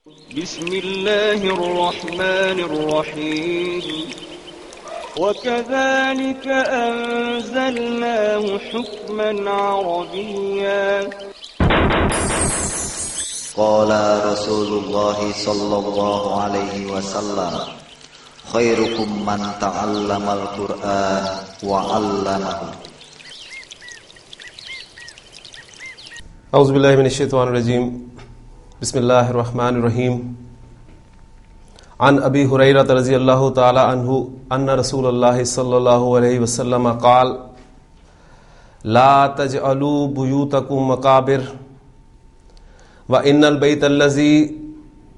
بسم الله الرحمن الرحيم وكذلك أنزلناه حكما عربيا قال رسول الله صلى الله عليه وسلم خيركم من تعلم القرآن وعلمه. اعوذ باللہ من الشیطان الرجیم. بسم اللہ الرحمن الرحیم. عن ابی ہریرہ رضی اللہ تعالی عنہ ان رسول اللہ صلی اللہ علیہ وسلم قال لا تجعلوا بیوتکم مقابر وان البیت الذی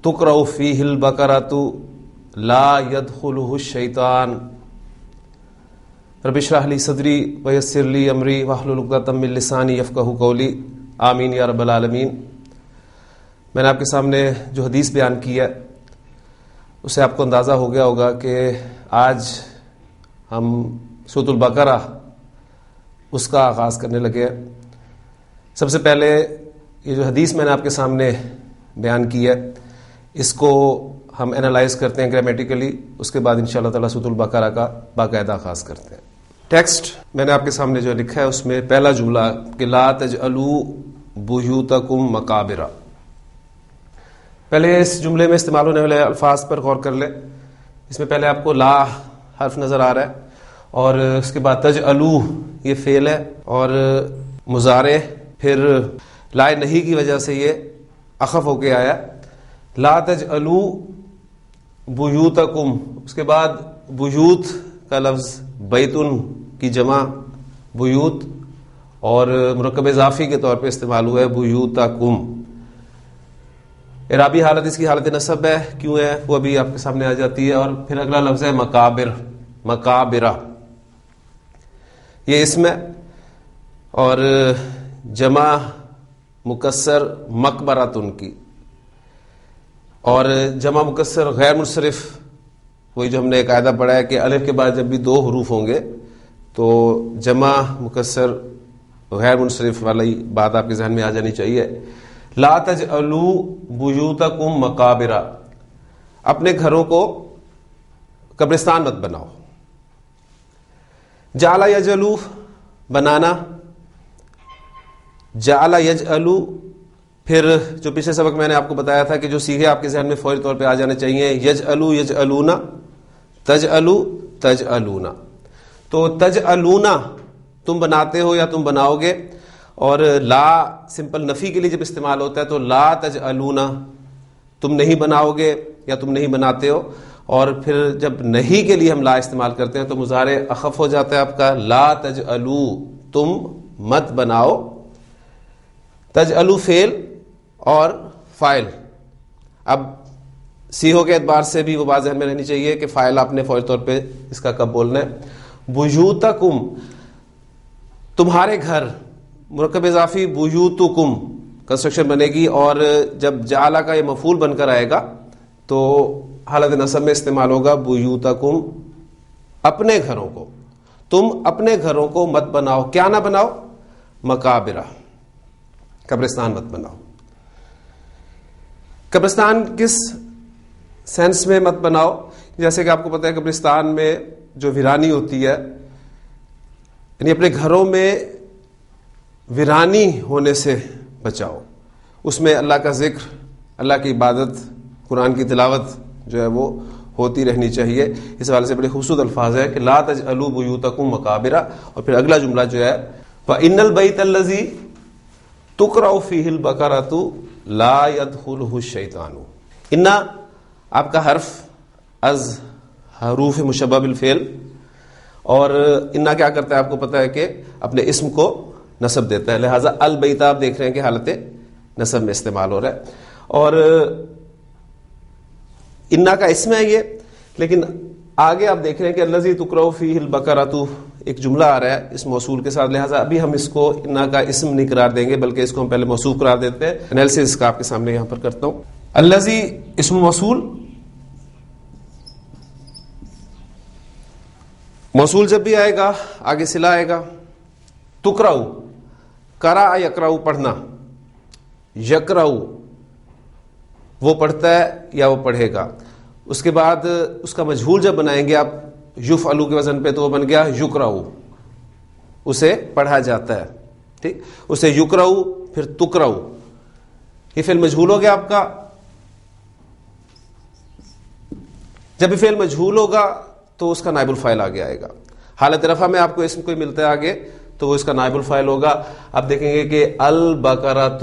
تقرأ فیہ البقرۃ لا يدخلہ الشیطان. رب اشرح لی صدری ویسر لی امری واحلل عقدۃ من لسانی یفقہوا قولی. آمین یا رب العالمین. میں نے آپ کے سامنے جو حدیث بیان کی ہے اسے آپ کو اندازہ ہو گیا ہوگا کہ آج ہم سورۃ البقرہ اس کا آغاز کرنے لگے ہیں. سب سے پہلے یہ جو حدیث میں نے آپ کے سامنے بیان کی ہے اس کو ہم اینالائز کرتے ہیں گرامیٹیکلی، اس کے بعد انشاءاللہ تعالیٰ سورۃ البقرہ کا باقاعدہ آغاز کرتے ہیں. ٹیکسٹ میں نے آپ کے سامنے جو لکھا ہے اس میں پہلا جملہ کہ لا تجعلوا بیوتکم مقابر. پہلے اس جملے میں استعمال ہونے والے الفاظ پر غور کر لیں. اس میں پہلے آپ کو لا حرف نظر آ رہا ہے اور اس کے بعد تجعلوا یہ فعل ہے اور مضارع، پھر لا نہیں کی وجہ سے یہ اخف ہو کے آیا. لا تجعلوا بیوتکم، اس کے بعد بیوت کا لفظ بیتن کی جمع بیوت اور مرکب اضافی کے طور پہ استعمال ہوا ہے بیوتکم. اعرابی حالت اس کی حالت نصب ہے، کیوں ہے وہ ابھی آپ کے سامنے آ جاتی ہے. اور پھر اگلا لفظ ہے مقابر، مقابرہ، یہ اسم ہے اور جمع مکسر مقبراتن کی، اور جمع مکسر غیر منصرف وہی جو ہم نے قاعدہ پڑھا ہے کہ الف کے بعد جب بھی دو حروف ہوں گے تو جمع مکسر غیر منصرف والی بات آپ کے ذہن میں آ جانی چاہیے. لا تجعلوا بیوتکم مقابر، اپنے گھروں کو قبرستان مت بناؤ. جعل یجعلو بنانا، جعل یجعلو، پھر جو پچھلے سبق میں نے آپ کو بتایا تھا کہ جو صیغے آپ کے ذہن میں فوری طور پہ آ جانے چاہیے، یجعلو یجعلون، تجعلو تجعلون. تو تجعلون تم بناتے ہو یا تم بناؤ گے، اور لا سمپل نفی کے لیے جب استعمال ہوتا ہے تو لا تجعلون تم نہیں بناؤ گے یا تم نہیں بناتے ہو. اور پھر جب نہیں کے لیے ہم لا استعمال کرتے ہیں تو مضارع اخف ہو جاتا ہے آپ کا. لا تجعلو تم مت بناؤ، تجعلو فعل اور فاعل. اب سیغوں کے اعتبار سے بھی وہ بات ذہن میں رہنی چاہیے کہ فاعل آپ نے فوری طور پہ اس کا کب بولنا ہے. بیوتکم تمہارے گھر، مرکب اضافی بیوتکم کنسٹرکشن بنے گی، اور جب جعل کا یہ مفعول بن کر آئے گا تو حالت نصب میں استعمال ہوگا بیوتکم، اپنے گھروں کو. تم اپنے گھروں کو مت بناؤ، کیا نہ بناؤ؟ مقابرہ، قبرستان مت بناؤ. قبرستان کس سینس میں مت بناؤ؟ جیسے کہ آپ کو پتہ ہے قبرستان میں جو ویرانی ہوتی ہے، یعنی اپنے گھروں میں ویرانی ہونے سے بچاؤ. اس میں اللہ کا ذکر، اللہ کی عبادت، قرآن کی تلاوت جو ہے وہ ہوتی رہنی چاہیے. اس حوالے سے بڑے خوبصورت الفاظ ہے کہ لا تجعلوا بیوتکم مقابر. اور پھر اگلا جملہ جو ہے وَإِنَّ الْبَيْتَ الَّذِي تُقْرَأُ فِيهِ الْبَقَرَةُ لَا يَدْخُلُهُ الشَّيْطَانُ. اِنَّا آپ کا حرف از حروف مشبہ بالفعل، اور اِنَّا کیا کرتا ہے آپ کو پتہ ہے کہ اپنے اسم کو نصب دیتا ہے، لہٰذا البیت آپ دیکھ رہے ہیں کہ حالت نصب میں استعمال ہو رہا ہے. اور اِنَّا کا اسم ہے یہ، لیکن آگے آپ دیکھ رہے ہیں کہ الذی تقرأ فیہ البقرۃ ایک جملہ آ رہا ہے اس موصول کے ساتھ، لہٰذا ابھی ہم اس کو اِنَّا کا اسم نہیں قرار دیں گے بلکہ اس کو ہم پہلے موصوف قرار دیتے ہیں. انالیسس کا آپ کے سامنے یہاں پر کرتا ہوں. الذی اسم موصول، موصول جب بھی آئے گا آگے صلہ آئے گا. تقرأ، قرأ یقرأ پڑھنا، یقرأ وہ پڑھتا ہے یا وہ پڑھے گا. اس کے بعد اس کا مجہول جب بنائیں گے آپ یفعلو کے وزن پہ تو وہ بن گیا یقرأ، اسے پڑھا جاتا ہے. ٹھیک، اسے یقرأ پھر تقرأ، یہ فعل مجہول ہو گیا آپ کا. جب یہ فعل مجہول ہوگا تو اس کا نائب الفاعل آگے آئے گا. حالت رفع میں آپ کو اسم کوئی ملتا ہے آگے تو وہ اس کا نائب الفاعل ہوگا. آپ دیکھیں گے کہ البقرۃ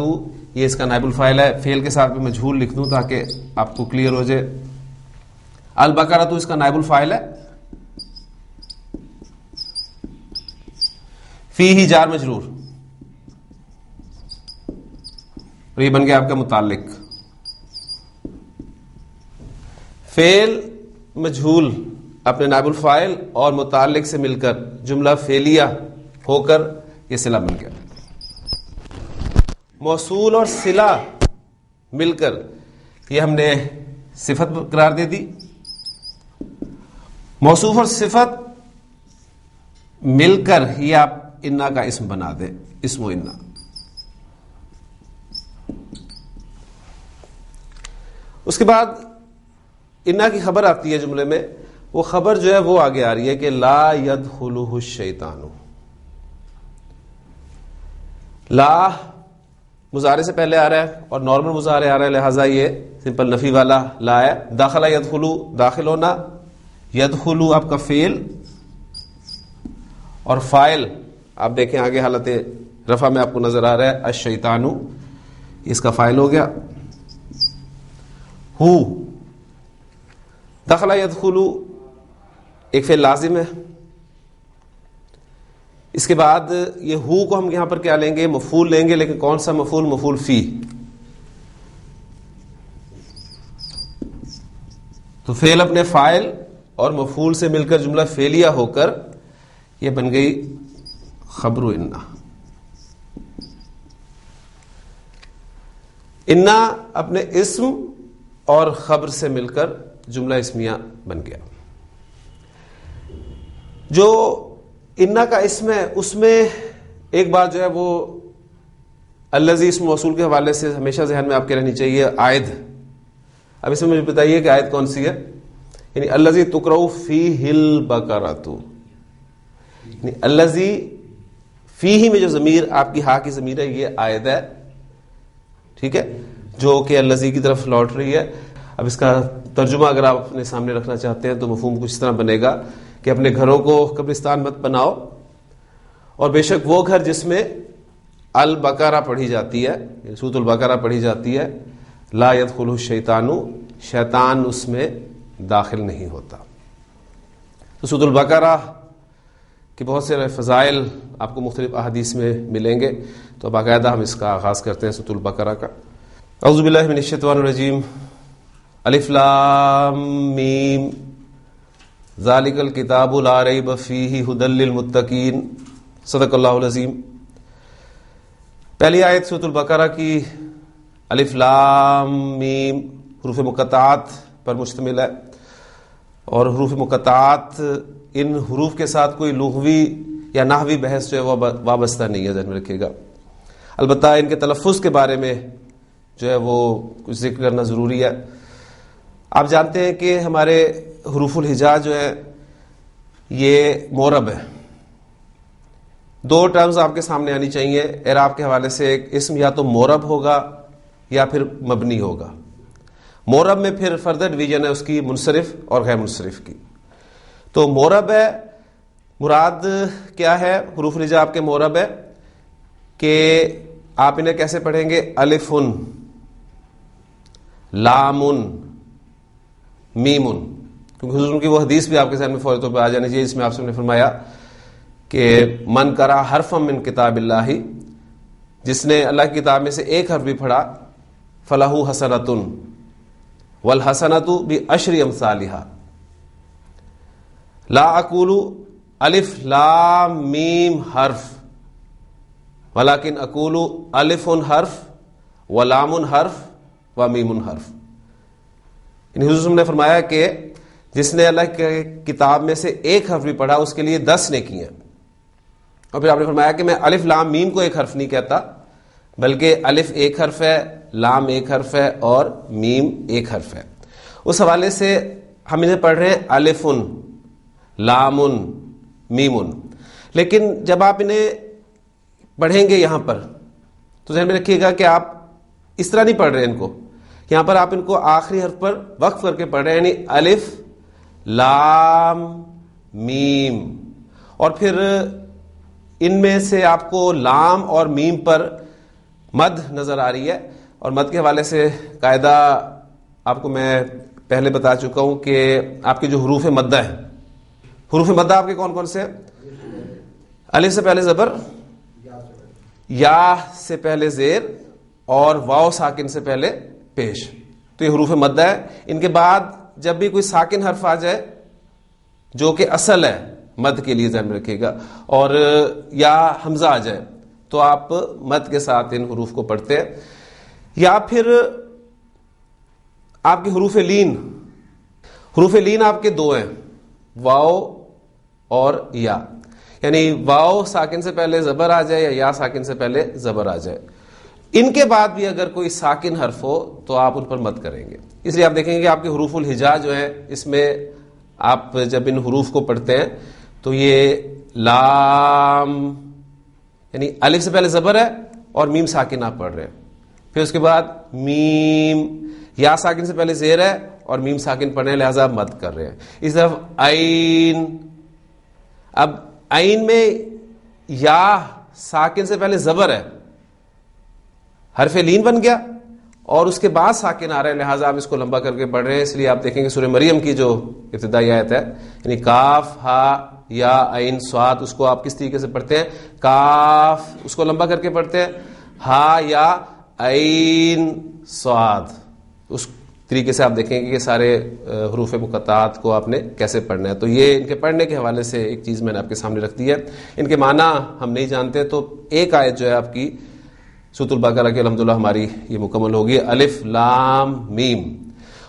یہ اس کا نائب الفاعل ہے. فعل کے ساتھ میں مجہول لکھ دوں تاکہ آپ کو کلیئر ہو جائے. البقرۃ اس کا نائب الفاعل ہے. فیہ جار مجرور، اور یہ بن گیا آپ کا متعلق. فعل مجہول اپنے نائب الفاعل اور متعلق سے مل کر جملہ فعلیہ ہو کر یہ صلہ بن گیا. موصول اور صلہ مل کر یہ ہم نے صفت قرار دے دی. موصوف اور صفت مل کر یہ آپ انا کا اسم بنا دیں، اسم و انا. اس کے بعد انا کی خبر آتی ہے جملے میں. وہ خبر جو ہے وہ آگے آ رہی ہے کہ لا يدخلہ الشیطان. لا مضارع سے پہلے آ رہا ہے اور نارمل مضارع آ رہا ہے، لہذا یہ سمپل نفی والا لا ہے. داخلہ یدخلو داخل ہونا، یدخلو آپ کا فعل اور فاعل آپ دیکھیں آگے حالت رفع میں آپ کو نظر آ رہا ہے الشیطان، اس کا فاعل ہو گیا. ہو دخلہ یدخلو ایک فعل لازم ہے. اس کے بعد یہ ہو کو ہم یہاں پر کیا لیں گے؟ مفعول لیں گے، لیکن کون سا مفعول؟ مفعول فی. تو فعل اپنے فاعل اور مفعول سے مل کر جملہ فعلیہ ہو کر یہ بن گئی خبر انا. انا اپنے اسم اور خبر سے مل کر جملہ اسمیہ بن گیا. جو انا کا اسم ہے اس میں ایک بات جو ہے وہ الذی اسم موصول کے حوالے سے ہمیشہ ذہن میں آپ کے رہنی چاہیے، عائد. اب اس میں مجھے بتائیے کہ عائد کون سی ہے؟ یعنی الذی تقرأ فیہ البقرۃ، یعنی الذی فیہ میں جو ضمیر آپ کی ہا کی ضمیر ہے یہ عائد ہے. ٹھیک ہے، جو کہ الذی کی طرف لوٹ رہی ہے. اب اس کا ترجمہ اگر آپ اپنے سامنے رکھنا چاہتے ہیں تو مفہوم کچھ اس طرح بنے گا کہ اپنے گھروں کو قبرستان مت بناؤ، اور بے شک وہ گھر جس میں البقرہ پڑھی جاتی ہے، سورۃ البقرہ پڑھی جاتی ہے، لا يدخلہ الشیطان، شیطان اس میں داخل نہیں ہوتا. تو سورۃ البقرہ کہ بہت سے فضائل آپ کو مختلف احادیث میں ملیں گے. تو باقاعدہ ہم اس کا آغاز کرتے ہیں سورۃ البقرہ کا. اعوذ باللہ من الشیطان الرجیم. الف لام میم ذالک الکتاب لا ریب فیہ ھدی للمتقین. صدق اللہ العظیم. پہلی آیت سورۃ البقرہ کی الف لام میم حروف مقطعات پر مشتمل ہے، اور حروف مقطعات ان حروف کے ساتھ کوئی لغوی یا نحوی بحث جو ہے وہ وابستہ نہیں ہے، ذہن میں رکھیے گا. البتہ ان کے تلفظ کے بارے میں جو ہے وہ کچھ ذکر کرنا ضروری ہے. آپ جانتے ہیں کہ ہمارے حروف الہجا جو ہے یہ مورب ہے. دو ٹرمز آپ کے سامنے آنی چاہیے اعراب کے حوالے سے. ایک اسم یا تو مورب ہوگا یا پھر مبنی ہوگا. مورب میں پھر فردر ڈویژن ہے اس کی منصرف اور غیر منصرف کی. تو مورب ہے، مراد کیا ہے؟ حروف الہجا آپ کے مورب ہے کہ آپ انہیں کیسے پڑھیں گے؟ الفن، لامن، میمن. کیونکہ حضور کی وہ حدیث بھی آپ کے ذہن میں فوری طور پہ آ جانی چاہیے جس میں آپ نے فرمایا کہ من قرأ حرفا من کتاب اللہ، جس نے اللہ کی کتاب میں سے ایک حرف بھی پڑھا، فلہ حسنۃ والحسنۃ بعشر امثالھا. لا اقول الف لام میم حرف ولکن اقول الف حرف ولام حرف ومیم حرف. حضور نے فرمایا کہ جس نے اللہ کی کتاب میں سے ایک حرف بھی پڑھا اس کے لیے 10 نیکی ہیں. اور پھر آپ نے فرمایا کہ میں الف لام میم کو ایک حرف نہیں کہتا، بلکہ الف ایک حرف ہے، لام ایک حرف ہے اور میم ایک حرف ہے. اس حوالے سے ہم انہیں پڑھ رہے ہیں الفن، لامن، میمن. لیکن جب آپ انہیں پڑھیں گے یہاں پر تو ذہن میں رکھیے گا کہ آپ اس طرح نہیں پڑھ رہے ان کو. یہاں پر آپ ان کو آخری حرف پر وقف کر کے پڑھ رہے ہیں، یعنی الف لام میم. اور پھر ان میں سے آپ کو لام اور میم پر مد نظر آ رہی ہے. اور مد کے حوالے سے قاعدہ آپ کو میں پہلے بتا چکا ہوں کہ آپ کے جو حروف مدہ ہیں، حروف مدہ آپ کے کون کون سے ہیں؟ الف سے پہلے زبر، یا سے پہلے زیر اور واو ساکن سے پہلے پیش. تو یہ حروف مدہ ہے. ان کے بعد جب بھی کوئی ساکن حرف آ جائے جو کہ اصل ہے مد کے لیے ذہن میں رکھیے گا، اور یا حمزہ آ جائے تو آپ مد کے ساتھ ان حروف کو پڑھتے ہیں. یا پھر آپ کے حروف لین، حروف لین آپ کے دو ہیں، واو اور یا. یعنی واو ساکن سے پہلے زبر آ جائے یا ساکن سے پہلے زبر آ جائے. ان کے بعد بھی اگر کوئی ساکن حرف ہو تو آپ ان پر مد کریں گے. اس لیے آپ دیکھیں گے کہ آپ کے حروف الہجا جو ہیں، اس میں آپ جب ان حروف کو پڑھتے ہیں تو یہ لام یعنی الف سے پہلے زبر ہے اور میم ساکن آپ پڑھ رہے ہیں. پھر اس کے بعد میم، یا ساکن سے پہلے زیر ہے اور میم ساکن پڑھ رہے ہیں، لہذا مد کر رہے ہیں. اس طرف عین. اب عین میں یا ساکن سے پہلے زبر ہے، حرف لین بن گیا اور اس کے بعد ساکن آ رہا ہے، لہٰذا آپ اس کو لمبا کر کے پڑھ رہے ہیں. اس لیے آپ دیکھیں گے سورہ مریم کی جو ابتدائی آیت ہے، یعنی کاف ہا یا عین صاد، اس کو آپ کس طریقے سے پڑھتے ہیں؟ کاف اس کو لمبا کر کے پڑھتے ہیں، ہا یا عین صاد اس طریقے سے آپ دیکھیں گے کہ سارے حروف مقطعات کو آپ نے کیسے پڑھنا ہے. تو یہ ان کے پڑھنے کے حوالے سے ایک چیز میں نے آپ کے سامنے رکھ دی ہے. ان کے معنی ہم نہیں جانتے تو ایک آیت جو ہے آپ کی سورۃ البقرہ کی الحمدللہ ہماری یہ مکمل ہوگی، الف لام میم.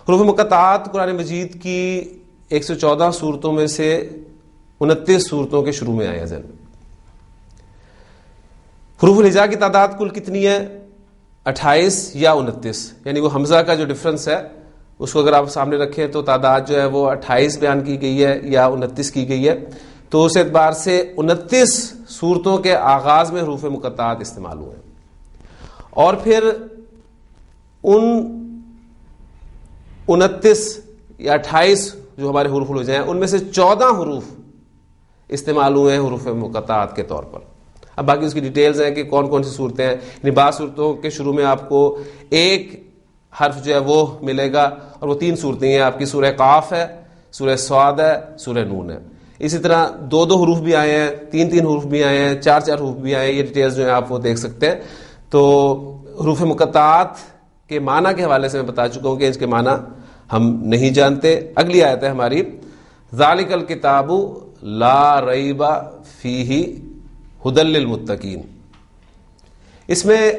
حروف مقطعات قرآن مجید کی 114 صورتوں میں سے 29 صورتوں کے شروع میں آیا ذہن میں. حروف الہجا کی تعداد کل کتنی ہے؟ 28 یا 29. یعنی وہ حمزہ کا جو ڈفرنس ہے اس کو اگر آپ سامنے رکھیں تو تعداد جو ہے وہ 28 بیان کی گئی ہے یا 29 کی گئی ہے. تو اس اعتبار سے 29 صورتوں کے آغاز میں حروف مقطعات استعمال ہوئے ہیں. اور پھر ان 29 یا 28 جو ہمارے حروف الہجا ہیں ان میں سے 14 حروف استعمال ہوئے ہیں حروف مقطعات کے طور پر. اب باقی اس کی ڈیٹیلز ہیں کہ کون کون سی صورتیں ہیں. یعنی بعض صورتوں کے شروع میں آپ کو ایک حرف جو ہے وہ ملے گا اور وہ 3 صورتیں ہیں آپ کی، سورہ قاف ہے، سورہ صاد ہے، سورہ نون ہے. اسی طرح 2 حروف بھی آئے ہیں، 3 حروف بھی آئے ہیں، 4 حروف بھی آئے ہیں. یہ ڈیٹیلز جو ہیں آپ وہ دیکھ سکتے ہیں. تو حروف مقطعات کے معنی کے حوالے سے میں بتا چکا ہوں کہ اس کے معنی ہم نہیں جانتے. اگلی آیت ہے ہماری ذالک الکتاب لا ریب فیہ ھدی للمتقین. اس میں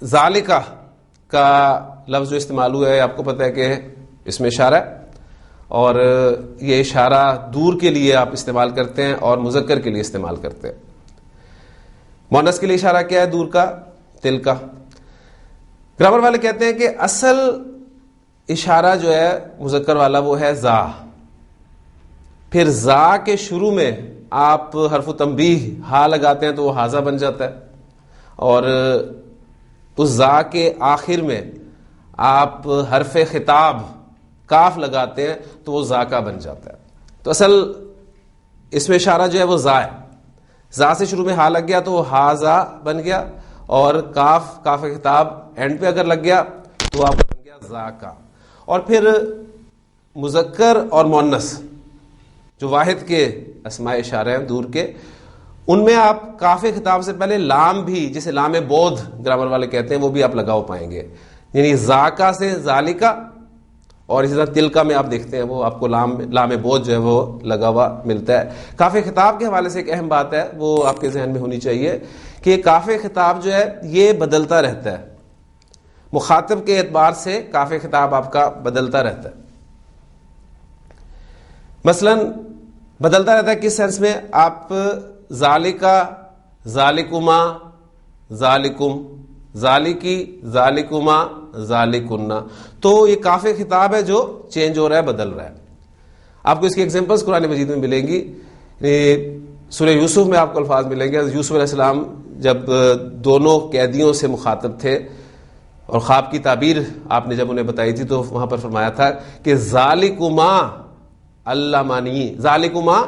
ذالکہ کا لفظ جو استعمال ہوا ہے آپ کو پتہ ہے کہ اس میں اشارہ ہے، اور یہ اشارہ دور کے لیے آپ استعمال کرتے ہیں اور مذکر کے لیے استعمال کرتے ہیں. مؤنث کے لیے اشارہ کیا ہے؟ دور کا، تل کا. گرامر والے کہتے ہیں کہ اصل اشارہ جو ہے مذکر والا وہ ہے زا. پھر زا کے شروع میں آپ حرف تنبیہ ہا لگاتے ہیں تو وہ ہاذا بن جاتا ہے، اور اس زا کے آخر میں آپ حرف خطاب کاف لگاتے ہیں تو وہ زا کا بن جاتا ہے. تو اصل اس میں اشارہ جو ہے وہ زا ہے. زا سے شروع میں ہا لگ گیا تو وہ ہاذا بن گیا، اور کاف خطاب اینڈ پہ اگر لگ گیا تو آپ بن گیا زا کا. اور پھر مذکر اور مؤنث جو واحد کے اسماء اشارہ ہیں دور کے، ان میں آپ کاف خطاب سے پہلے لام بھی، جسے لام بودھ گرامر والے کہتے ہیں، وہ بھی آپ لگاؤ پائیں گے. یعنی ذاکا سے ذالکا، اور اسی طرح تلکا میں آپ دیکھتے ہیں وہ آپ کو لام بودھ جو ہے وہ لگا ہوا ملتا ہے. کاف خطاب کے حوالے سے ایک اہم بات ہے وہ آپ کے ذہن میں ہونی چاہیے کہ کاف خطاب جو ہے یہ بدلتا رہتا ہے. مخاطب کے اعتبار سے کاف خطاب آپ کا بدلتا رہتا ہے. مثلا بدلتا رہتا ہے کس سینس میں؟ آپ ذالکا، ذالکما، ذالکم، ذالکی، ذالکما، ذالکنا. تو یہ کافی خطاب ہے جو چینج ہو رہا ہے، بدل رہا ہے. آپ کو اس کی ایگزامپلس قرآن مجید میں ملیں گی. سورہ یوسف میں آپ کو الفاظ ملیں گے. یوسف علیہ السلام جب دونوں قیدیوں سے مخاطب تھے اور خواب کی تعبیر آپ نے جب انہیں بتائی تھی تو وہاں پر فرمایا تھا کہ ذالکما علمانی، ذالکما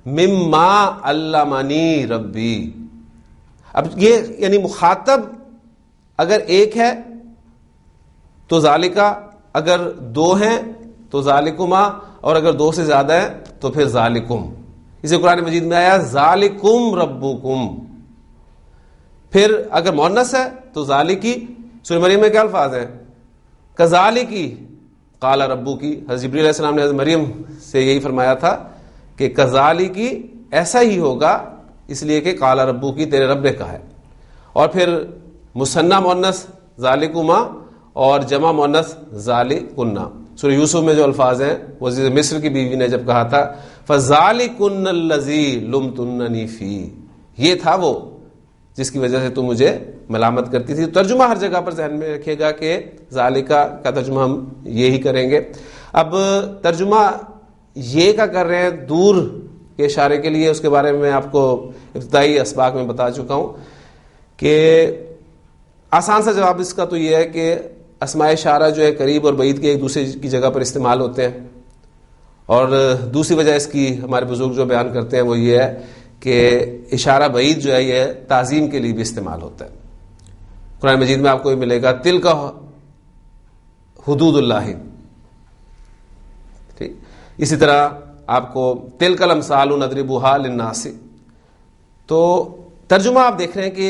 مما علمانی ربی. اب یہ یعنی مخاطب اگر ایک ہے تو ذالکا، اگر دو ہیں تو ذالکما، اور اگر دو سے زیادہ ہیں تو پھر ذالکم. اسے قرآن مجید میں آیا ذالکم ربکم. پھر اگر مؤنث ہے تو ذالکی. سورہ مریم میں کیا الفاظ ہیں؟ کذالکی قال ربکی. حضرت جبریل علیہ السلام نے حضرت مریم سے یہی فرمایا تھا کہ کذالکی، ایسا ہی ہوگا، اس لیے کہ قال ربکی، تیرے رب نے کہا ہے. اور پھر مثنی مؤنث ذالکما اور جمع مؤنث ذالکنا. سورہ یوسف میں جو الفاظ ہیں، وزیر مصر کی بیوی نے جب کہا تھا فذالکن الذی لمتننی فی، یہ تھا وہ جس کی وجہ سے تم مجھے ملامت کرتی تھی. ترجمہ ہر جگہ پر ذہن میں رکھیے گا کہ ذالکا کا ترجمہ ہم یہی کریں گے. اب ترجمہ یہ کا کر رہے ہیں دور کے اشارے کے لیے، اس کے بارے میں آپ کو ابتدائی اسباق میں بتا چکا ہوں کہ آسان سا جواب اس کا تو یہ ہے کہ اسماء اشارہ جو ہے قریب اور بعید کے ایک دوسرے کی جگہ پر استعمال ہوتے ہیں. اور دوسری وجہ اس کی ہمارے بزرگ جو بیان کرتے ہیں وہ یہ ہے کہ اشارہ بعید جو ہے یہ تعظیم کے لیے بھی استعمال ہوتا ہے. قرآن مجید میں آپ کو یہ ملے گا تلک حدود اللہ. ٹھیک، اسی طرح آپ کو تلک الامثال نضربها للناس. تو ترجمہ آپ دیکھ رہے ہیں کہ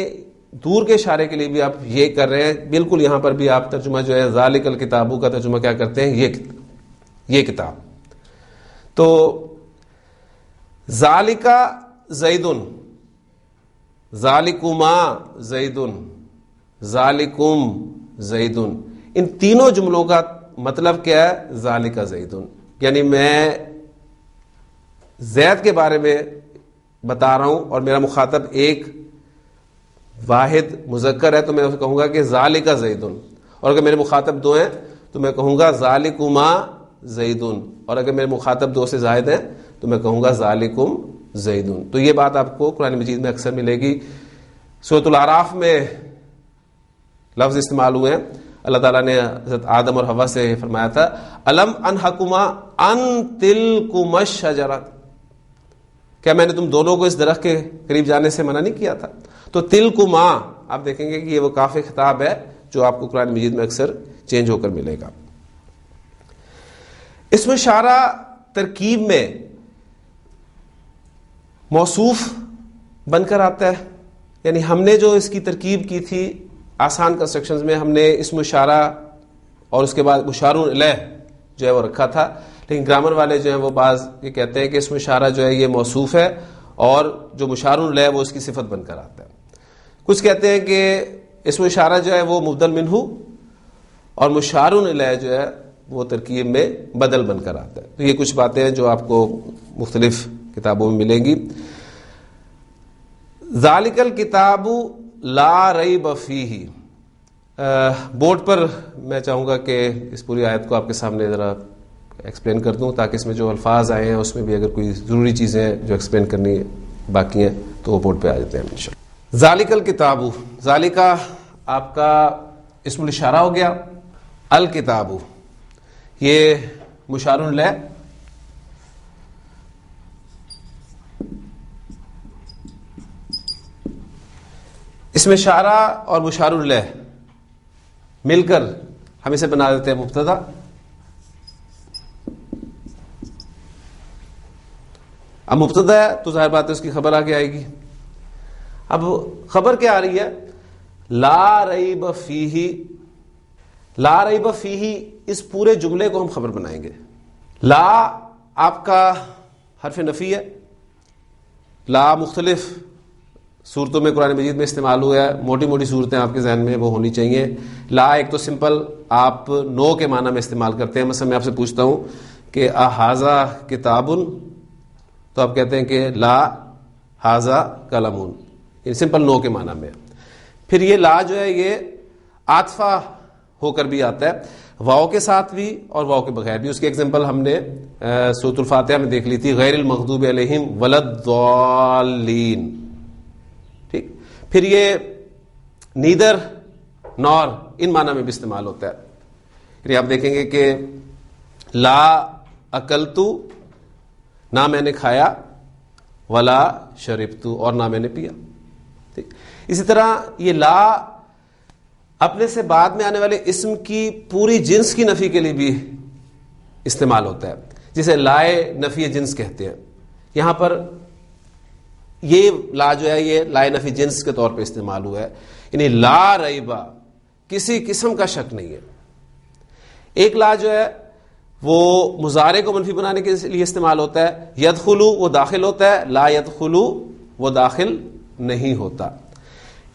دور کے اشارے کے لیے بھی آپ یہ کر رہے ہیں. بالکل یہاں پر بھی آپ ترجمہ جو ہے ذالک الکتاب کا ترجمہ کیا کرتے ہیں؟ یہ کتاب. تو ذالکا زیدن، ذالکما زیدن، ذالکم زیدن، ان تینوں جملوں کا مطلب کیا ہے؟ ذالکا زیدن، یعنی میں زید کے بارے میں بتا رہا ہوں اور میرا مخاطب ایک واحد مذکر ہے تو میں اسے کہوں گا کہ ذالکا زیدن. اور اگر میرے مخاطب دو ہیں تو میں کہوں گا ذالکما زیدن. اور اگر میرے مخاطب دو سے زائد ہیں تو میں کہوں گا ذالکم زیدن. تو یہ بات آپ کو قرآن مجید میں اکثر ملے گی. سورۃ الاعراف میں لفظ استعمال ہوئے ہیں. اللہ تعالیٰ نے حضرت آدم اور حوا سے فرمایا تھا الم انہکما ان تلکما الشجرۃ، کیا میں نے تم دونوں کو اس درخت کے قریب جانے سے منع نہیں کیا تھا؟ تو تلکما آپ دیکھیں گے کہ یہ وہ کافی خطاب ہے جو آپ کو قرآن مجید میں اکثر چینج ہو کر ملے گا. اس میں اشارہ ترکیب میں موصوف بن کر آتا ہے. یعنی ہم نے جو اس کی ترکیب کی تھی آسان کنسٹرکشنز میں، ہم نے اسم اشارہ اور اس کے بعد مشار الیہ جو ہے وہ رکھا تھا. لیکن گرامر والے جو ہیں وہ بعض یہ کہتے ہیں کہ اسم اشارہ جو ہے یہ موصوف ہے اور جو مشار الیہ وہ اس کی صفت بن کر آتا ہے. کچھ کہتے ہیں کہ اسم اشارہ جو ہے وہ مبدل منہ اور مشار الیہ جو ہے وہ ترکیب میں بدل بن کر آتا ہے. تو یہ کچھ باتیں ہیں جو آپ کو مختلف کتابوں میں ملیں گی. ذالک الکتاب لا ریب فیہ، بورڈ پر میں چاہوں گا کہ اس پوری آیت کو آپ کے سامنے ذرا ایکسپلین کر دوں تاکہ اس میں جو الفاظ آئے ہیں اس میں بھی اگر کوئی ضروری چیزیں جو ایکسپلین کرنی باقی ہیں تو وہ بورڈ پہ آ جاتے ہیں انشاءاللہ. ذالک الکتاب، ذالکا آپ کا اسم الاشارہ ہو گیا. الکتاب یہ مشار الیہ، اس میں اشارہ اور مشار الیہ مل کر ہم اسے بنا دیتے ہیں مبتدا. اب مبتدا ہے تو ظاہر بات ہے اس کی خبر آگے آئے گی. اب خبر کیا آ رہی ہے؟ لا ریب فیہ. لا ریب فیہ، اس پورے جملے کو ہم خبر بنائیں گے. لا آپ کا حرف نفی ہے. لا مختلف صورتوں میں قرآن مجید میں استعمال ہوا ہے. موٹی موٹی صورتیں آپ کے ذہن میں وہ ہونی چاہیے. لا ایک تو سمپل آپ نو کے معنی میں استعمال کرتے ہیں. مثلا میں آپ سے پوچھتا ہوں کہ احاذا کتابن، تو آپ کہتے ہیں کہ لا حاذا قلمون، ان سمپل نو کے معنی میں. پھر یہ لا جو ہے یہ عاطفہ ہو کر بھی آتا ہے، واو کے ساتھ بھی اور واو کے بغیر بھی. اس کی ایگزامپل ہم نے سورۃ الفاتحہ میں دیکھ لی تھی، غیر المغضوب علیہم ولا الضالین. ٹھیک. پھر یہ نیدر نور ان معنی میں بھی استعمال ہوتا ہے. یعنی آپ دیکھیں گے کہ لا اکلتو، نہ میں نے کھایا، ولا شربتو، اور نہ میں نے پیا. ٹھیک. اسی طرح یہ لا اپنے سے بعد میں آنے والے اسم کی پوری جنس کی نفی کے لیے بھی استعمال ہوتا ہے، جسے لائے نفی جنس کہتے ہیں. یہاں پر یہ لا جو ہے یہ لائے نفی جنس کے طور پہ استعمال ہوا ہے، یعنی لا ریبا، کسی قسم کا شک نہیں ہے. ایک لا جو ہے وہ مضارع کو منفی بنانے کے لیے استعمال ہوتا ہے، یدخلو وہ داخل ہوتا ہے، لا یدخلو وہ داخل نہیں ہوتا.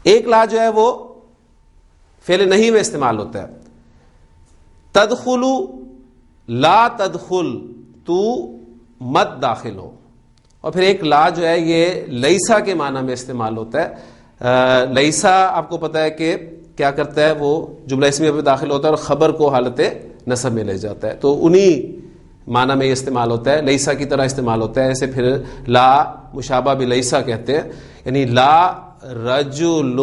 ایک لا جو ہے وہ فعل نہیں میں استعمال ہوتا ہے، تدخلو لا تدخل، تو مت داخل ہو. اور پھر ایک لا جو ہے یہ لیسا کے معنی میں استعمال ہوتا ہے. لیسا آپ کو پتا ہے کہ کیا کرتا ہے، وہ جملہ اسمیہ پہ داخل ہوتا ہے اور خبر کو حالت نصب میں لے جاتا ہے. تو انہی معنی میں یہ استعمال ہوتا ہے، لیسا کی طرح استعمال ہوتا ہے. ایسے پھر لا مشابہ بھی لیسا کہتے ہیں، یعنی لا رجل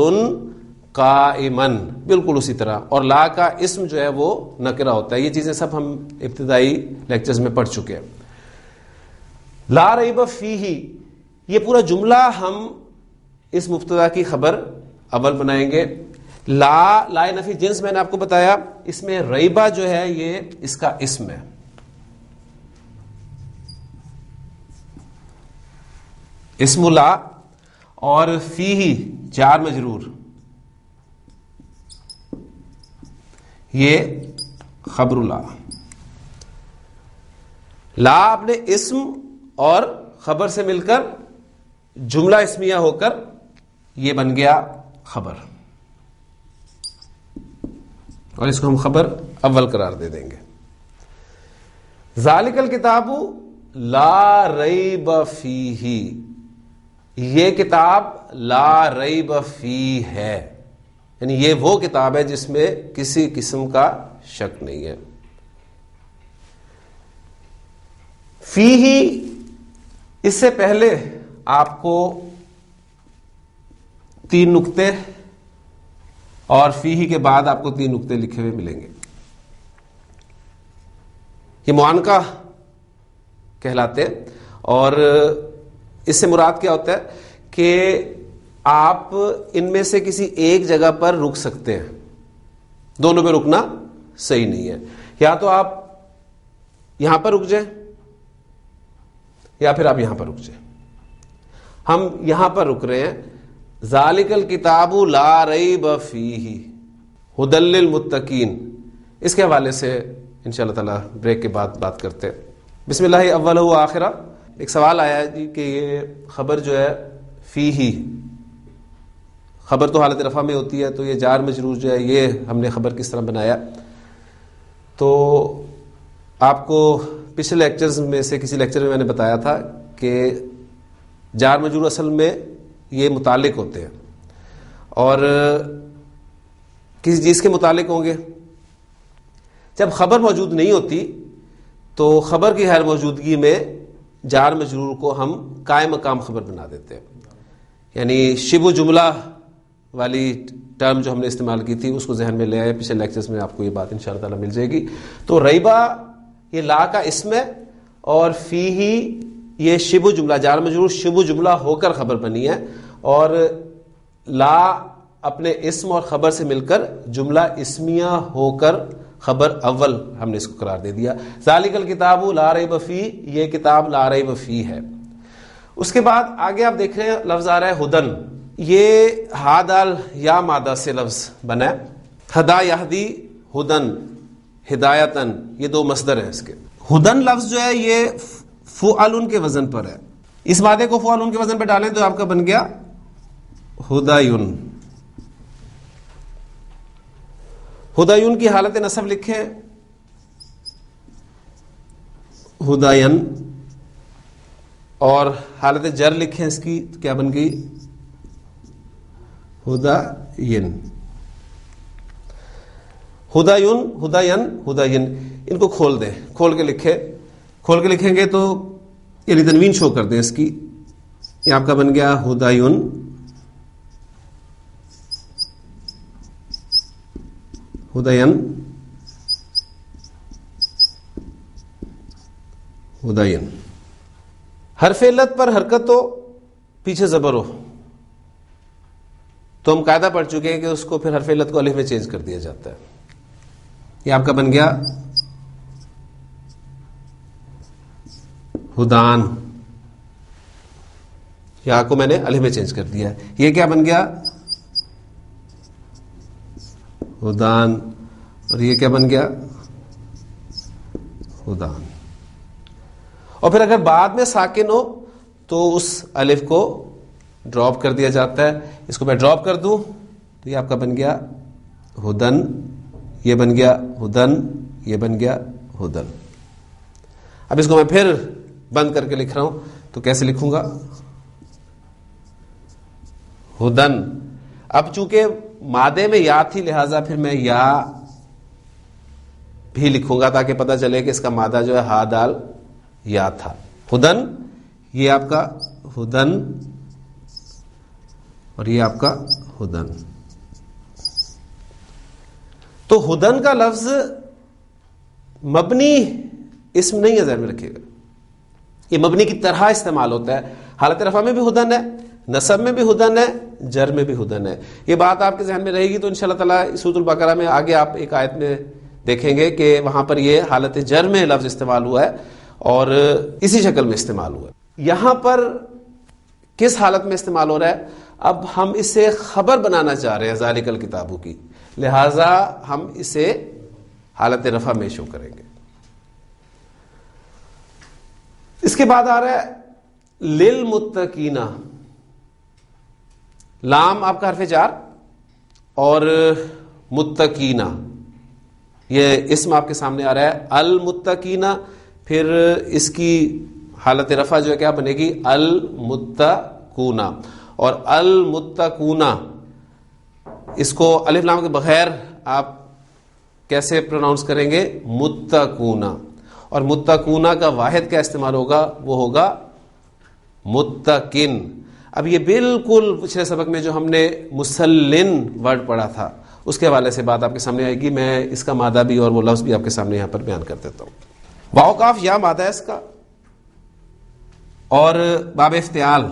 قائمن، بالکل اسی طرح. اور لا کا اسم جو ہے وہ نکرہ ہوتا ہے. یہ چیزیں سب ہم ابتدائی لیکچرز میں پڑھ چکے ہیں. لا ریب فیہ، یہ پورا جملہ ہم اس مبتدا کی خبر اول بنائیں گے. لا لائے نفی جنس میں نے آپ کو بتایا، اس میں ریبہ جو ہے یہ اس کا اسم ہے. اسم لا، اور فیہ جار مجرور، یہ خبر لا. لا اپنے اسم اور خبر سے مل کر جملہ اسمیہ ہو کر یہ بن گیا خبر، اور اس کو ہم خبر اول قرار دے دیں گے. ذالک الکتاب لا ریب فیہ، یہ کتاب لا ریب فیہ ہے، یعنی یہ وہ کتاب ہے جس میں کسی قسم کا شک نہیں ہے. فیہ، اس سے پہلے آپ کو 3 نقطے اور فیہ کے بعد آپ کو 3 نقطے لکھے ہوئے ملیں گے. یہ معانقہ کہلاتے ہیں، اور اس سے مراد کیا ہوتا ہے کہ آپ ان میں سے کسی ایک جگہ پر رک سکتے ہیں، دونوں پہ رکنا صحیح نہیں ہے. یا تو آپ یہاں پر رک جائیں یا پھر آپ یہاں پر رک جائیں. ہم یہاں پر رک رہے ہیں. ذالک الکتاب لا ریب فیہ ھدی للمتقین، اس کے حوالے سے انشاءاللہ تعالی بریک کے بعد بات کرتے ہیں. بسم اللہ اولہ و آخرہ. ایک سوال آیا ہے جی کہ یہ خبر جو ہے فیہ، خبر تو حالت رفع میں ہوتی ہے، تو یہ جار مجرور جو ہے یہ ہم نے خبر کس طرح بنایا؟ تو آپ کو پچھلے لیکچرز میں سے کسی لیکچر میں میں نے بتایا تھا کہ جار مجرور اصل میں یہ متعلق ہوتے ہیں، اور کسی چیز کے متعلق ہوں گے. جب خبر موجود نہیں ہوتی تو خبر کی غیر موجودگی میں جار مجرور کو ہم قائم مقام خبر بنا دیتے ہیں. یعنی شبہ جملہ والی ٹرم جو ہم نے استعمال کی تھی اس کو ذہن میں لے آئے. پچھلے لیکچرز میں آپ کو یہ بات انشاءاللہ تعالی مل جائے گی. تو ریبہ یہ لا کا اسم ہے، اور فیہ یہ شبہ جملہ، جار مجرور شبہ جملہ ہو کر خبر بنی ہے، اور لا اپنے اسم اور خبر سے مل کر جملہ اسمیہ ہو کر خبر اول ہم نے اس کو قرار دے دیا. ذالک الکتاب لا ریب فیہ، یہ کتاب لا ریب فیہ ہے. اس کے بعد آگے آپ دیکھ رہے ہیں لفظ آ رہا ہے ہدن. یہ ہا دال یا مادہ سے لفظ بنا ہے. ہدا یہدی، ہدن ہدایتن، یہ 2 مصدر ہیں اس کے. ہدن لفظ جو ہے یہ فعلن کے وزن پر ہے. اس مادے کو فعلن کے وزن پہ ڈالیں تو آپ کا بن گیا ہدایون. ہدایون کی حالت نصب لکھیں ہداین، اور حالت جر لکھیں اس کی کیا بن گئی ہداین. ہدایون ہداین ہداین، ان کو کھول دیں، کھول کے لکھیں گے تو یعنی تنوین شو کر دیں اس کی. یہ آپ کا بن گیا ہدایون ہداین ہداین. حرف علت پر حرکت ہو پیچھے زبر ہو تو ہم قاعدہ پڑھ چکے ہیں کہ اس کو پھر حرف علت کو الف میں چینج کر دیا جاتا ہے. یہ آپ کا بن گیا ہدان، یہاں کو میں نے الف میں چینج کر دیا ہے. یہ کیا بن گیا ہدان، اور یہ کیا بن گیا ہدان. اور پھر اگر بعد میں ساکن ہو تو اس الف کو ڈراپ کر دیا جاتا ہے. اس کو میں ڈراپ کر دوں تو یہ آپ کا بن گیا ہدن، یہ بن گیا ہدن، یہ بن گیا ہدن. اب اس کو میں پھر بند کر کے لکھ رہا ہوں تو کیسے لکھوں گا ہدن. اب چونکہ مادے میں یا تھی لہذا پھر میں یا بھی لکھوں گا تاکہ پتہ چلے کہ اس کا مادہ جو ہے ہا دال یا تھا. ہدن، یہ آپ کا ہدن اور یہ آپ کا ہدن. تو ہدن کا لفظ مبنی اسم نہیں ہے، ذہن میں رکھیے گا. یہ مبنی کی طرح استعمال ہوتا ہے. حالت رفع میں بھی ہدن ہے، نصب میں بھی ہدن ہے، جر میں بھی ہدن ہے. یہ بات آپ کے ذہن میں رہے گی تو انشاءاللہ تعالی سورۃ البقرہ میں آگے آپ ایک آیت میں دیکھیں گے کہ وہاں پر یہ حالت جر میں لفظ استعمال ہوا ہے اور اسی شکل میں استعمال ہوا ہے. یہاں پر کس حالت میں استعمال ہو رہا ہے؟ اب ہم اسے خبر بنانا چاہ رہے ہیں ذالک الکتابو کی، لہذا ہم اسے حالت رفع میں شو کریں گے. اس کے بعد آ رہا ہے للمتقین. لام آپ کا حرف جار اور متقین، یہ اسم آپ کے سامنے آ رہا ہے المتقین. پھر اس کی حالت رفع جو ہے کیا بنے گی المتقون. اور المتقون اس کو الف لام کے بغیر آپ کیسے پروناؤنس کریں گے متقون. اور متقون کا واحد کیا استعمال ہوگا؟ وہ ہوگا متقن. اب یہ بالکل پچھلے سبق میں جو ہم نے مسلن ورڈ پڑھا تھا اس کے حوالے سے بات آپ کے سامنے آئے گی. میں اس کا مادہ بھی اور وہ لفظ بھی آپ کے سامنے یہاں پر بیان کر دیتا ہوں. واو کاف یا مادہ ہے اس کا، اور باب افتعال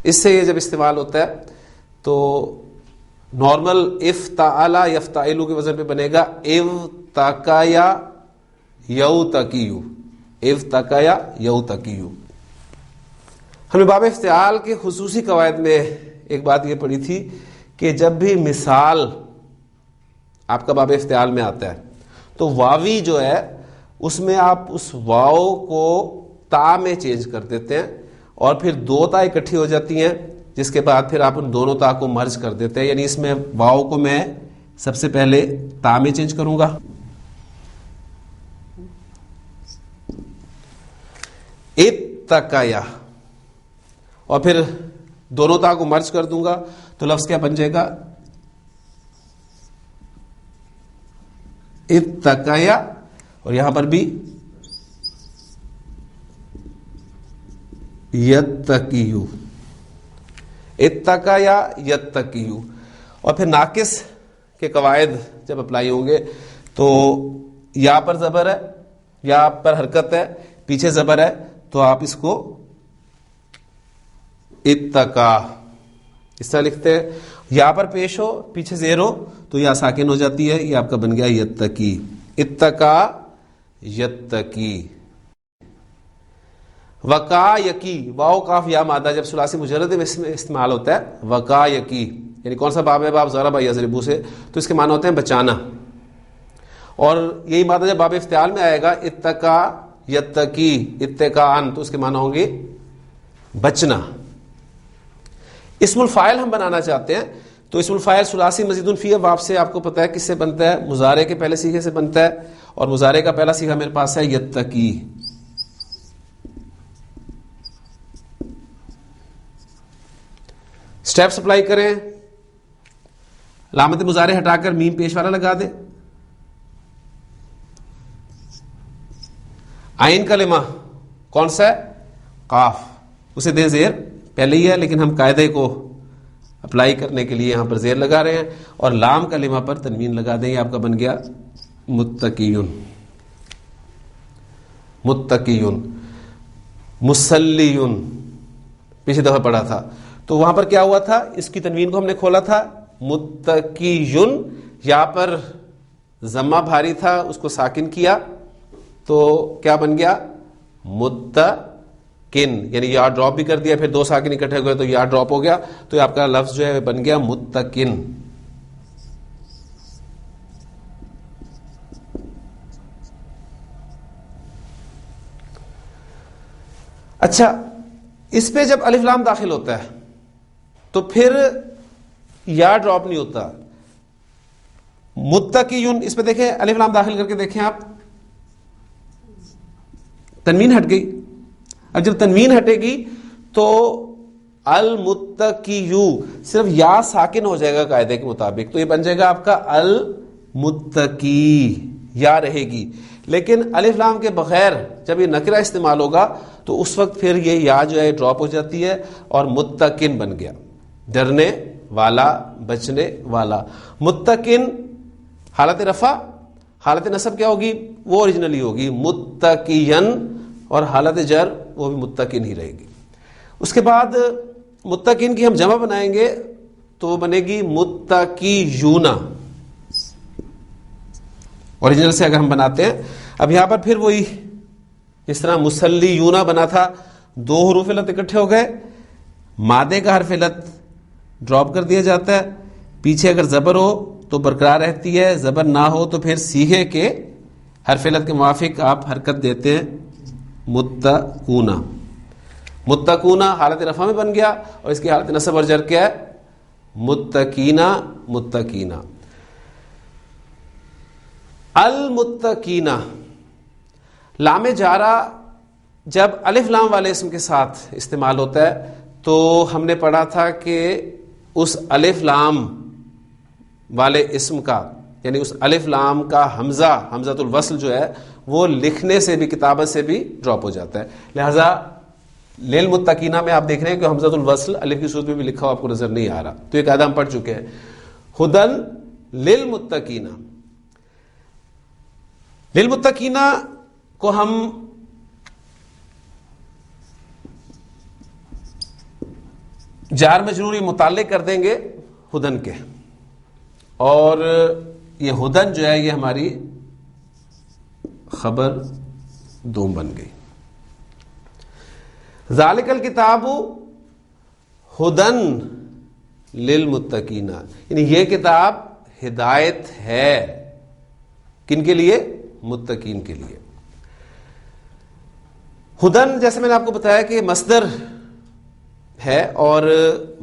اس سے یہ جب استعمال ہوتا ہے تو نارمل افتعال یفتعلو کے وزن پہ بنے گا افتقیا یوتقیو، افتقیا یوتقیو. ہم نے باب افتعال کے خصوصی قواعد میں ایک بات یہ پڑھی تھی کہ جب بھی مثال آپ کا باب افتعال میں آتا ہے تو واوی جو ہے اس میں آپ اس واو کو تا میں چینج کر دیتے ہیں اور پھر دو تا اکٹھی ہو جاتی ہیں، جس کے بعد پھر آپ ان دونوں تا کو مرج کر دیتے ہیں. یعنی اس میں واو کو میں سب سے پہلے تا میں چینج کروں گا، اتقیا، اور پھر دونوں تا کو مرج کر دوں گا تو لفظ کیا بن جائے گا اتقیا. اور یہاں پر بھی یتقیو، اتقیا یتقیو. اور پھر ناقص کے قواعد جب اپلائی ہوں گے تو یا پر زبر ہے، یا پر حرکت ہے، پیچھے زبر ہے تو آپ اس کو اتقا اس طرح لکھتے ہیں. یا پر پیش ہو پیچھے زیر ہو تو یا ساکن ہو جاتی ہے. یہ آپ کا بن گیا یتقی، اتقا یتقی. وقا یقی، واو کاف یا مادہ جب ثلاثی مجرد میں استعمال ہوتا ہے وقا یقی، یعنی کون سا باب ہے؟ باب ضرب یضرب سے، تو اس کے معنی ہوتے ہیں بچانا. اور یہی مادہ جب باب افتعال میں آئے گا اتقا یتقی اتقاءً تو اس کے معنی ہوں گے بچنا. اسم الفاعل ہم بنانا چاہتے ہیں تو اسم الفاعل ثلاثی مزید فی واو سے آپ کو پتہ ہے کس سے بنتا ہے؟ مضارع کے پہلے صیغے سے بنتا ہے، اور مضارع کا پہلا صیغہ میرے پاس ہے یتقی. سٹیپس اپلائی کریں. علامت مضارع ہٹا کر میم پیش والا لگا دیں. عین کلمہ کون سا ہے؟ قاف، اسے دے زیر، پہلے ہی ہے لیکن ہم قاعدے کو اپلائی کرنے کے لیے یہاں پر زیر لگا رہے ہیں. اور لام کلمہ پر تنوین لگا دیں. یہ آپ کا بن گیا متقیون. متقیون، مسلیون پچھلی دفعہ پڑھا تھا تو وہاں پر کیا ہوا تھا، اس کی تنوین کو ہم نے کھولا تھا متقیون، یہاں پر ضمہ بھاری تھا اس کو ساکن کیا تو کیا بن گیا متقن، یعنی یا ڈراپ بھی کر دیا پھر دو ساکن اکٹھے ہوئے تو یا ڈراپ ہو گیا تو آپ کا لفظ جو ہے بن گیا متقن. اچھا، اس پہ جب الف لام داخل ہوتا ہے تو پھر یا ڈراپ نہیں ہوتا. متقیون اس پہ دیکھیں الف لام داخل کر کے دیکھیں آپ، تنوین ہٹ گئی. اب جب تنوین ہٹے گی تو المتقیو صرف یا ساکن ہو جائے گا قاعدے کے مطابق تو یہ بن جائے گا آپ کا المتقی، یا رہے گی. لیکن الف لام کے بغیر جب یہ نکرہ استعمال ہوگا تو اس وقت پھر یہ یا جو ہے ڈراپ ہو جاتی ہے اور متقن بن گیا، ڈرنے والا، بچنے والا. متقن حالت رفع، حالت نصب کیا ہوگی؟ وہ اوریجنلی ہوگی متقین، اور حالت جر وہ بھی متقن ہی رہے گی. اس کے بعد متقین کی ہم جمع بنائیں گے تو وہ بنے گی متقیون، اوریجنل سے اگر ہم بناتے ہیں. اب یہاں پر پھر وہی جس طرح مسلیون بنا تھا، دو حروف علت اکٹھے ہو گئے، مادے کا حرف علت ڈراپ کر دیا جاتا ہے، پیچھے اگر زبر ہو تو برقرار رہتی ہے، زبر نہ ہو تو پھر سیغے کے حرف علت کے موافق آپ حرکت دیتے ہیں. متقون، متقون حالت رفع میں بن گیا اور اس کی حالت نصب اور جر کیا ہے؟ متقینا، متقینا. المتقینا، لام جارہ جب الف لام والے اسم کے ساتھ استعمال ہوتا ہے تو ہم نے پڑھا تھا کہ اس الف لام والے اسم کا، یعنی اس الف لام کا حمزہ، حمزۃ الوصل جو ہے وہ لکھنے سے بھی، کتابت سے بھی ڈراپ ہو جاتا ہے. لہذا للمتقین میں آپ دیکھ رہے ہیں کہ حمزۃ الوصل الف کی صورت میں بھی لکھا ہوا آپ کو نظر نہیں آ رہا، تو یہ قاعدہ ہم پڑھ چکے ہیں. ہدن للمتقین، للمتقین کو ہم جار مجرور متعلق کر دیں گے ہدن کے، اور یہ ہدن جو ہے یہ ہماری خبر دوم بن گئی. ذالک الکتاب ہدن للمتقین، یعنی یہ کتاب ہدایت ہے کن کے لیے؟ متقین کے لیے. ہدن جیسے میں نے آپ کو بتایا کہ مصدر ہے، اور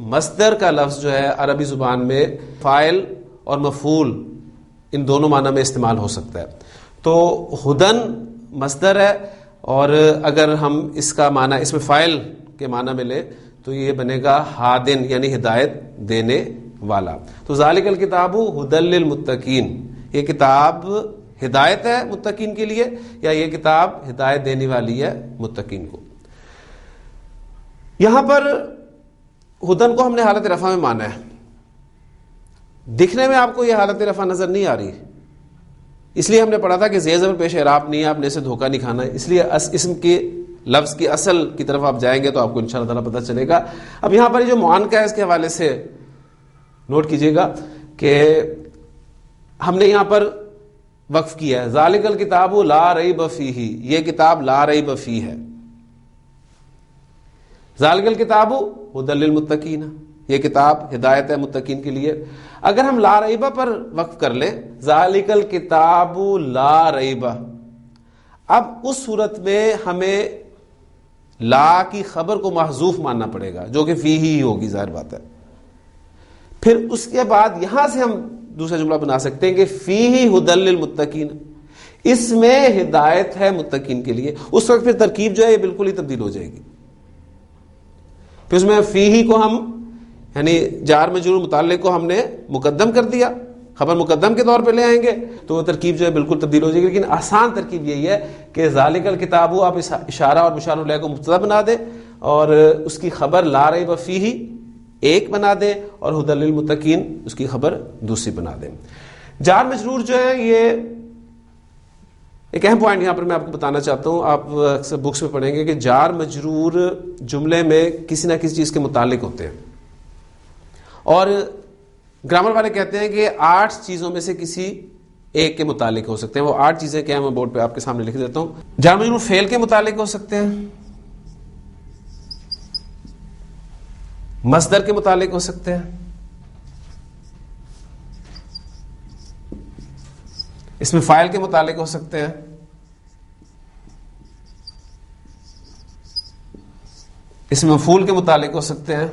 مصدر کا لفظ جو ہے عربی زبان میں فاعل اور مفعول ان دونوں معنی میں استعمال ہو سکتا ہے. تو ہدن مصدر ہے، اور اگر ہم اس کا معنی اس میں فاعل کے معنی میں لیں تو یہ بنے گا ہادن، یعنی ہدایت دینے والا. تو ذالک الکتاب ہدی للمتقین، یہ کتاب ہدایت ہے متقین کے لیے، یا یہ کتاب ہدایت دینے والی ہے متقین کو. یہاں پر ہدن کو ہم نے حالت رفع میں مانا ہے. دکھنے میں آپ کو یہ حالت رفع نظر نہیں آ رہی، اس لیے ہم نے پڑھا تھا کہ زیر زبر پیش اعراب نہیں ہے، آپ نے اسے دھوکہ نہیں کھانا ہے. اس لیے اسم کے لفظ کی اصل کی طرف آپ جائیں گے تو آپ کو انشاءاللہ تعالیٰ پتہ چلے گا. اب یہاں پر جو معانقہ ہے اس کے حوالے سے نوٹ کیجئے گا کہ ہم نے یہاں پر وقف کیا ہے ذالک الکتاب لا ریب فیہ، یہ کتاب لا ریب فیہ ہے. ذالک الکتاب ھدی للمتقین، یہ کتاب ہدایت ہے متقین کے لیے. اگر ہم لا ریبہ پر وقف کر لیں ذالک الکتاب لا ریبہ، اب اس صورت میں ہمیں لا کی خبر کو محذوف ماننا پڑے گا جو کہ فی ہی ہوگی، ظاہر بات ہے. پھر اس کے بعد یہاں سے ہم دوسرا جملہ بنا سکتے ہیں کہ فی ہی ھدی للمتقین، اس میں ہدایت ہے متقین کے لیے. اس وقت پھر ترکیب جو ہے یہ بالکل ہی تبدیل ہو جائے گی. پھر اس میں فی ہی کو ہم یعنی جار مجرور متعلق کو ہم نے مقدم کر دیا، خبر مقدم کے طور پہ لے آئیں گے تو وہ ترکیب جو ہے بالکل تبدیل ہو جائے گی. لیکن آسان ترکیب یہی ہے کہ ذالک الکتاب آپ اشارہ اور مشار الیہ کو مبتدا بنا دیں اور اس کی خبر لا ریب فیہ ایک بنا دیں اور ھدی للمتقین اس کی خبر دوسری بنا دیں. جار مجرور جو ہے یہ ایک اہم پوائنٹ یہاں پر میں آپ کو بتانا چاہتا ہوں. آپ اکثر بکس میں پڑھیں گے کہ جار مجرور جملے میں کسی نہ کسی چیز کے متعلق ہوتے ہیں اور گرامر والے کہتے ہیں کہ 8 چیزوں میں سے کسی ایک کے متعلق ہو سکتے ہیں. وہ 8 چیزیں کیا ہیں میں بورڈ پہ آپ کے سامنے لکھ دیتا ہوں. جار مجرور فعل کے متعلق ہو سکتے ہیں، مصدر کے متعلق ہو سکتے ہیں، اس میں فاعل کے متعلق ہو سکتے ہیں، اس میں مفعول کے متعلق ہو سکتے ہیں،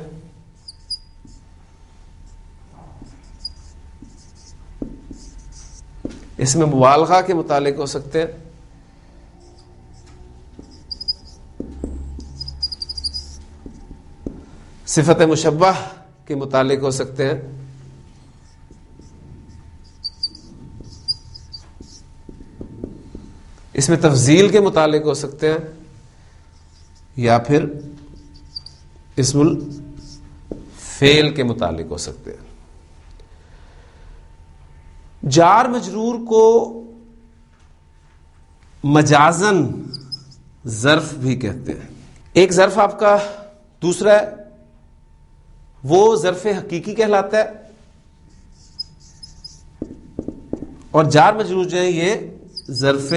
اس میں مبالغہ کے متعلق ہو سکتے ہیں، صفت مشبہ کے متعلق ہو سکتے ہیں، اس میں تفضیل کے متعلق ہو سکتے ہیں، یا پھر اسم الفعل کے متعلق ہو سکتے ہیں. جار مجرور کو مجازن ظرف بھی کہتے ہیں. ایک ظرف آپ کا دوسرا ہے وہ ظرف حقیقی کہلاتا ہے اور جار مجرور جو ہے یہ ظرف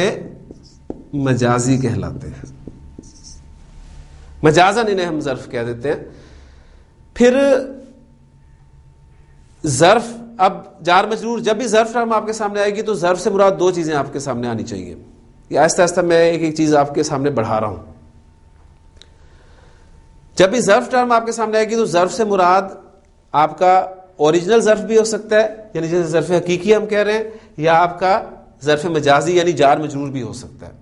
مجازی کہلاتے ہیں. مجازن انہیں ہم ظرف کہہ دیتے ہیں. پھر ظرف، اب جار مجرور جب بھی ظرف ٹرم آپ کے سامنے آئے گی تو ظرف سے مراد 2 چیزیں آپ کے سامنے آنی چاہیے. یہ آہستہ آہستہ میں ایک ایک چیز آپ کے سامنے بڑھا رہا ہوں. جب بھی ظرف ٹرم آپ کے سامنے آئے گی تو ظرف سے مراد آپ کا اوریجنل ظرف بھی ہو سکتا ہے یعنی جیسے ظرف حقیقی ہم کہہ رہے ہیں، یا آپ کا ظرف مجازی یعنی جار مجرور بھی ہو سکتا ہے.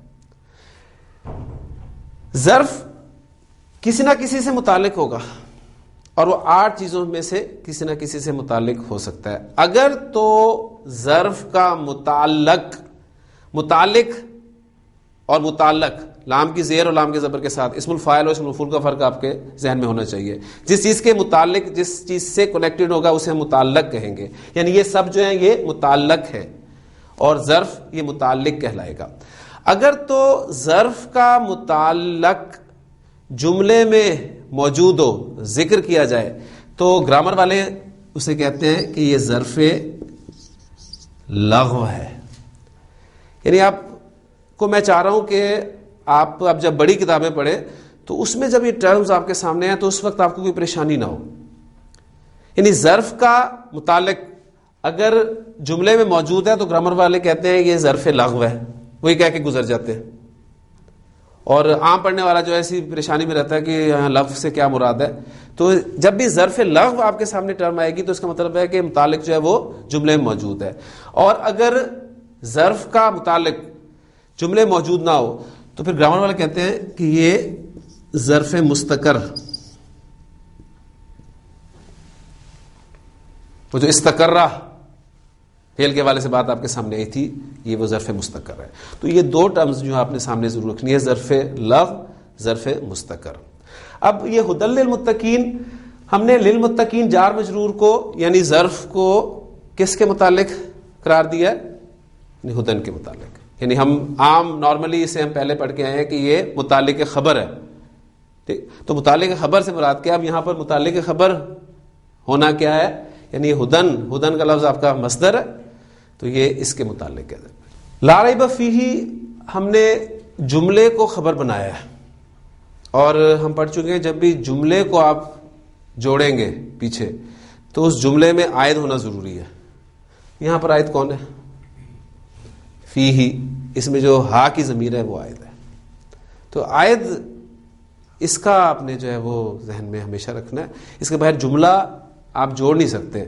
ظرف کسی نہ کسی سے متعلق ہوگا اور وہ 8 چیزوں میں سے کسی نہ کسی سے متعلق ہو سکتا ہے. اگر تو ظرف کا متعلق اور متعلق لام کی زیر اور لام کے زبر کے ساتھ اسم الفاعل اور اسم المفعول کا فرق آپ کے ذہن میں ہونا چاہیے. جس چیز کے متعلق جس چیز سے کنیکٹڈ ہوگا اسے ہم متعلق کہیں گے. یعنی یہ سب جو ہیں یہ متعلق ہے اور ظرف یہ متعلق کہلائے گا. اگر تو ظرف کا متعلق جملے میں موجود ہو، ذکر کیا جائے، تو گرامر والے اسے کہتے ہیں کہ یہ ظرف لغو ہے. یعنی آپ کو میں چاہ رہا ہوں کہ آپ اب جب بڑی کتابیں پڑھیں تو اس میں جب یہ ٹرمز آپ کے سامنے ہیں تو اس وقت آپ کو کوئی پریشانی نہ ہو. یعنی ظرف کا متعلق اگر جملے میں موجود ہے تو گرامر والے کہتے ہیں یہ ظرف لغو ہے، وہی کہہ کے گزر جاتے ہیں. اور عام پڑھنے والا جو ایسی پریشانی میں رہتا ہے کہ یہاں لغو سے کیا مراد ہے. تو جب بھی ظرف لغو آپ کے سامنے ٹرم آئے گی تو اس کا مطلب ہے کہ متعلق جو ہے وہ جملے میں موجود ہے. اور اگر ظرف کا متعلق جملے موجود نہ ہو تو پھر گرامر والے کہتے ہیں کہ یہ ظرف مستقر، وہ جو استقرہ فعل کے حوالے سے بات آپ کے سامنے آئی تھی، یہ وہ ظرف مستقر ہے. تو یہ 2 ٹرمز جو آپ نے سامنے ضرور رکھنی ہے، ظرف لغو، ظرف مستقر. اب یہ ھدی للمتقین، ہم نے للمتقین جار مجرور کو یعنی ظرف کو کس کے متعلق قرار دیا ہے؟ یعنی ھدن کے متعلق. یعنی ہم عام نارملی اسے ہم پہلے پڑھ کے آئے ہیں کہ یہ متعلق خبر ہے. ٹھیک، تو متعلق خبر سے مراد کیا؟ اب یہاں پر متعلق خبر ہونا کیا ہے؟ یعنی ھدن کا لفظ آپ کا مصدر ہے تو یہ اس کے متعلق ہے. لا ریب فیہ ہم نے جملے کو خبر بنایا ہے اور ہم پڑھ چکے ہیں جب بھی جملے کو آپ جوڑیں گے پیچھے تو اس جملے میں عائد ہونا ضروری ہے. یہاں پر عائد کون ہے؟ فیہ، اس میں جو ہا کی ضمیر ہے وہ عائد ہے. تو عائد اس کا آپ نے جو ہے وہ ذہن میں ہمیشہ رکھنا ہے. اس کے بغیر جملہ آپ جوڑ نہیں سکتے.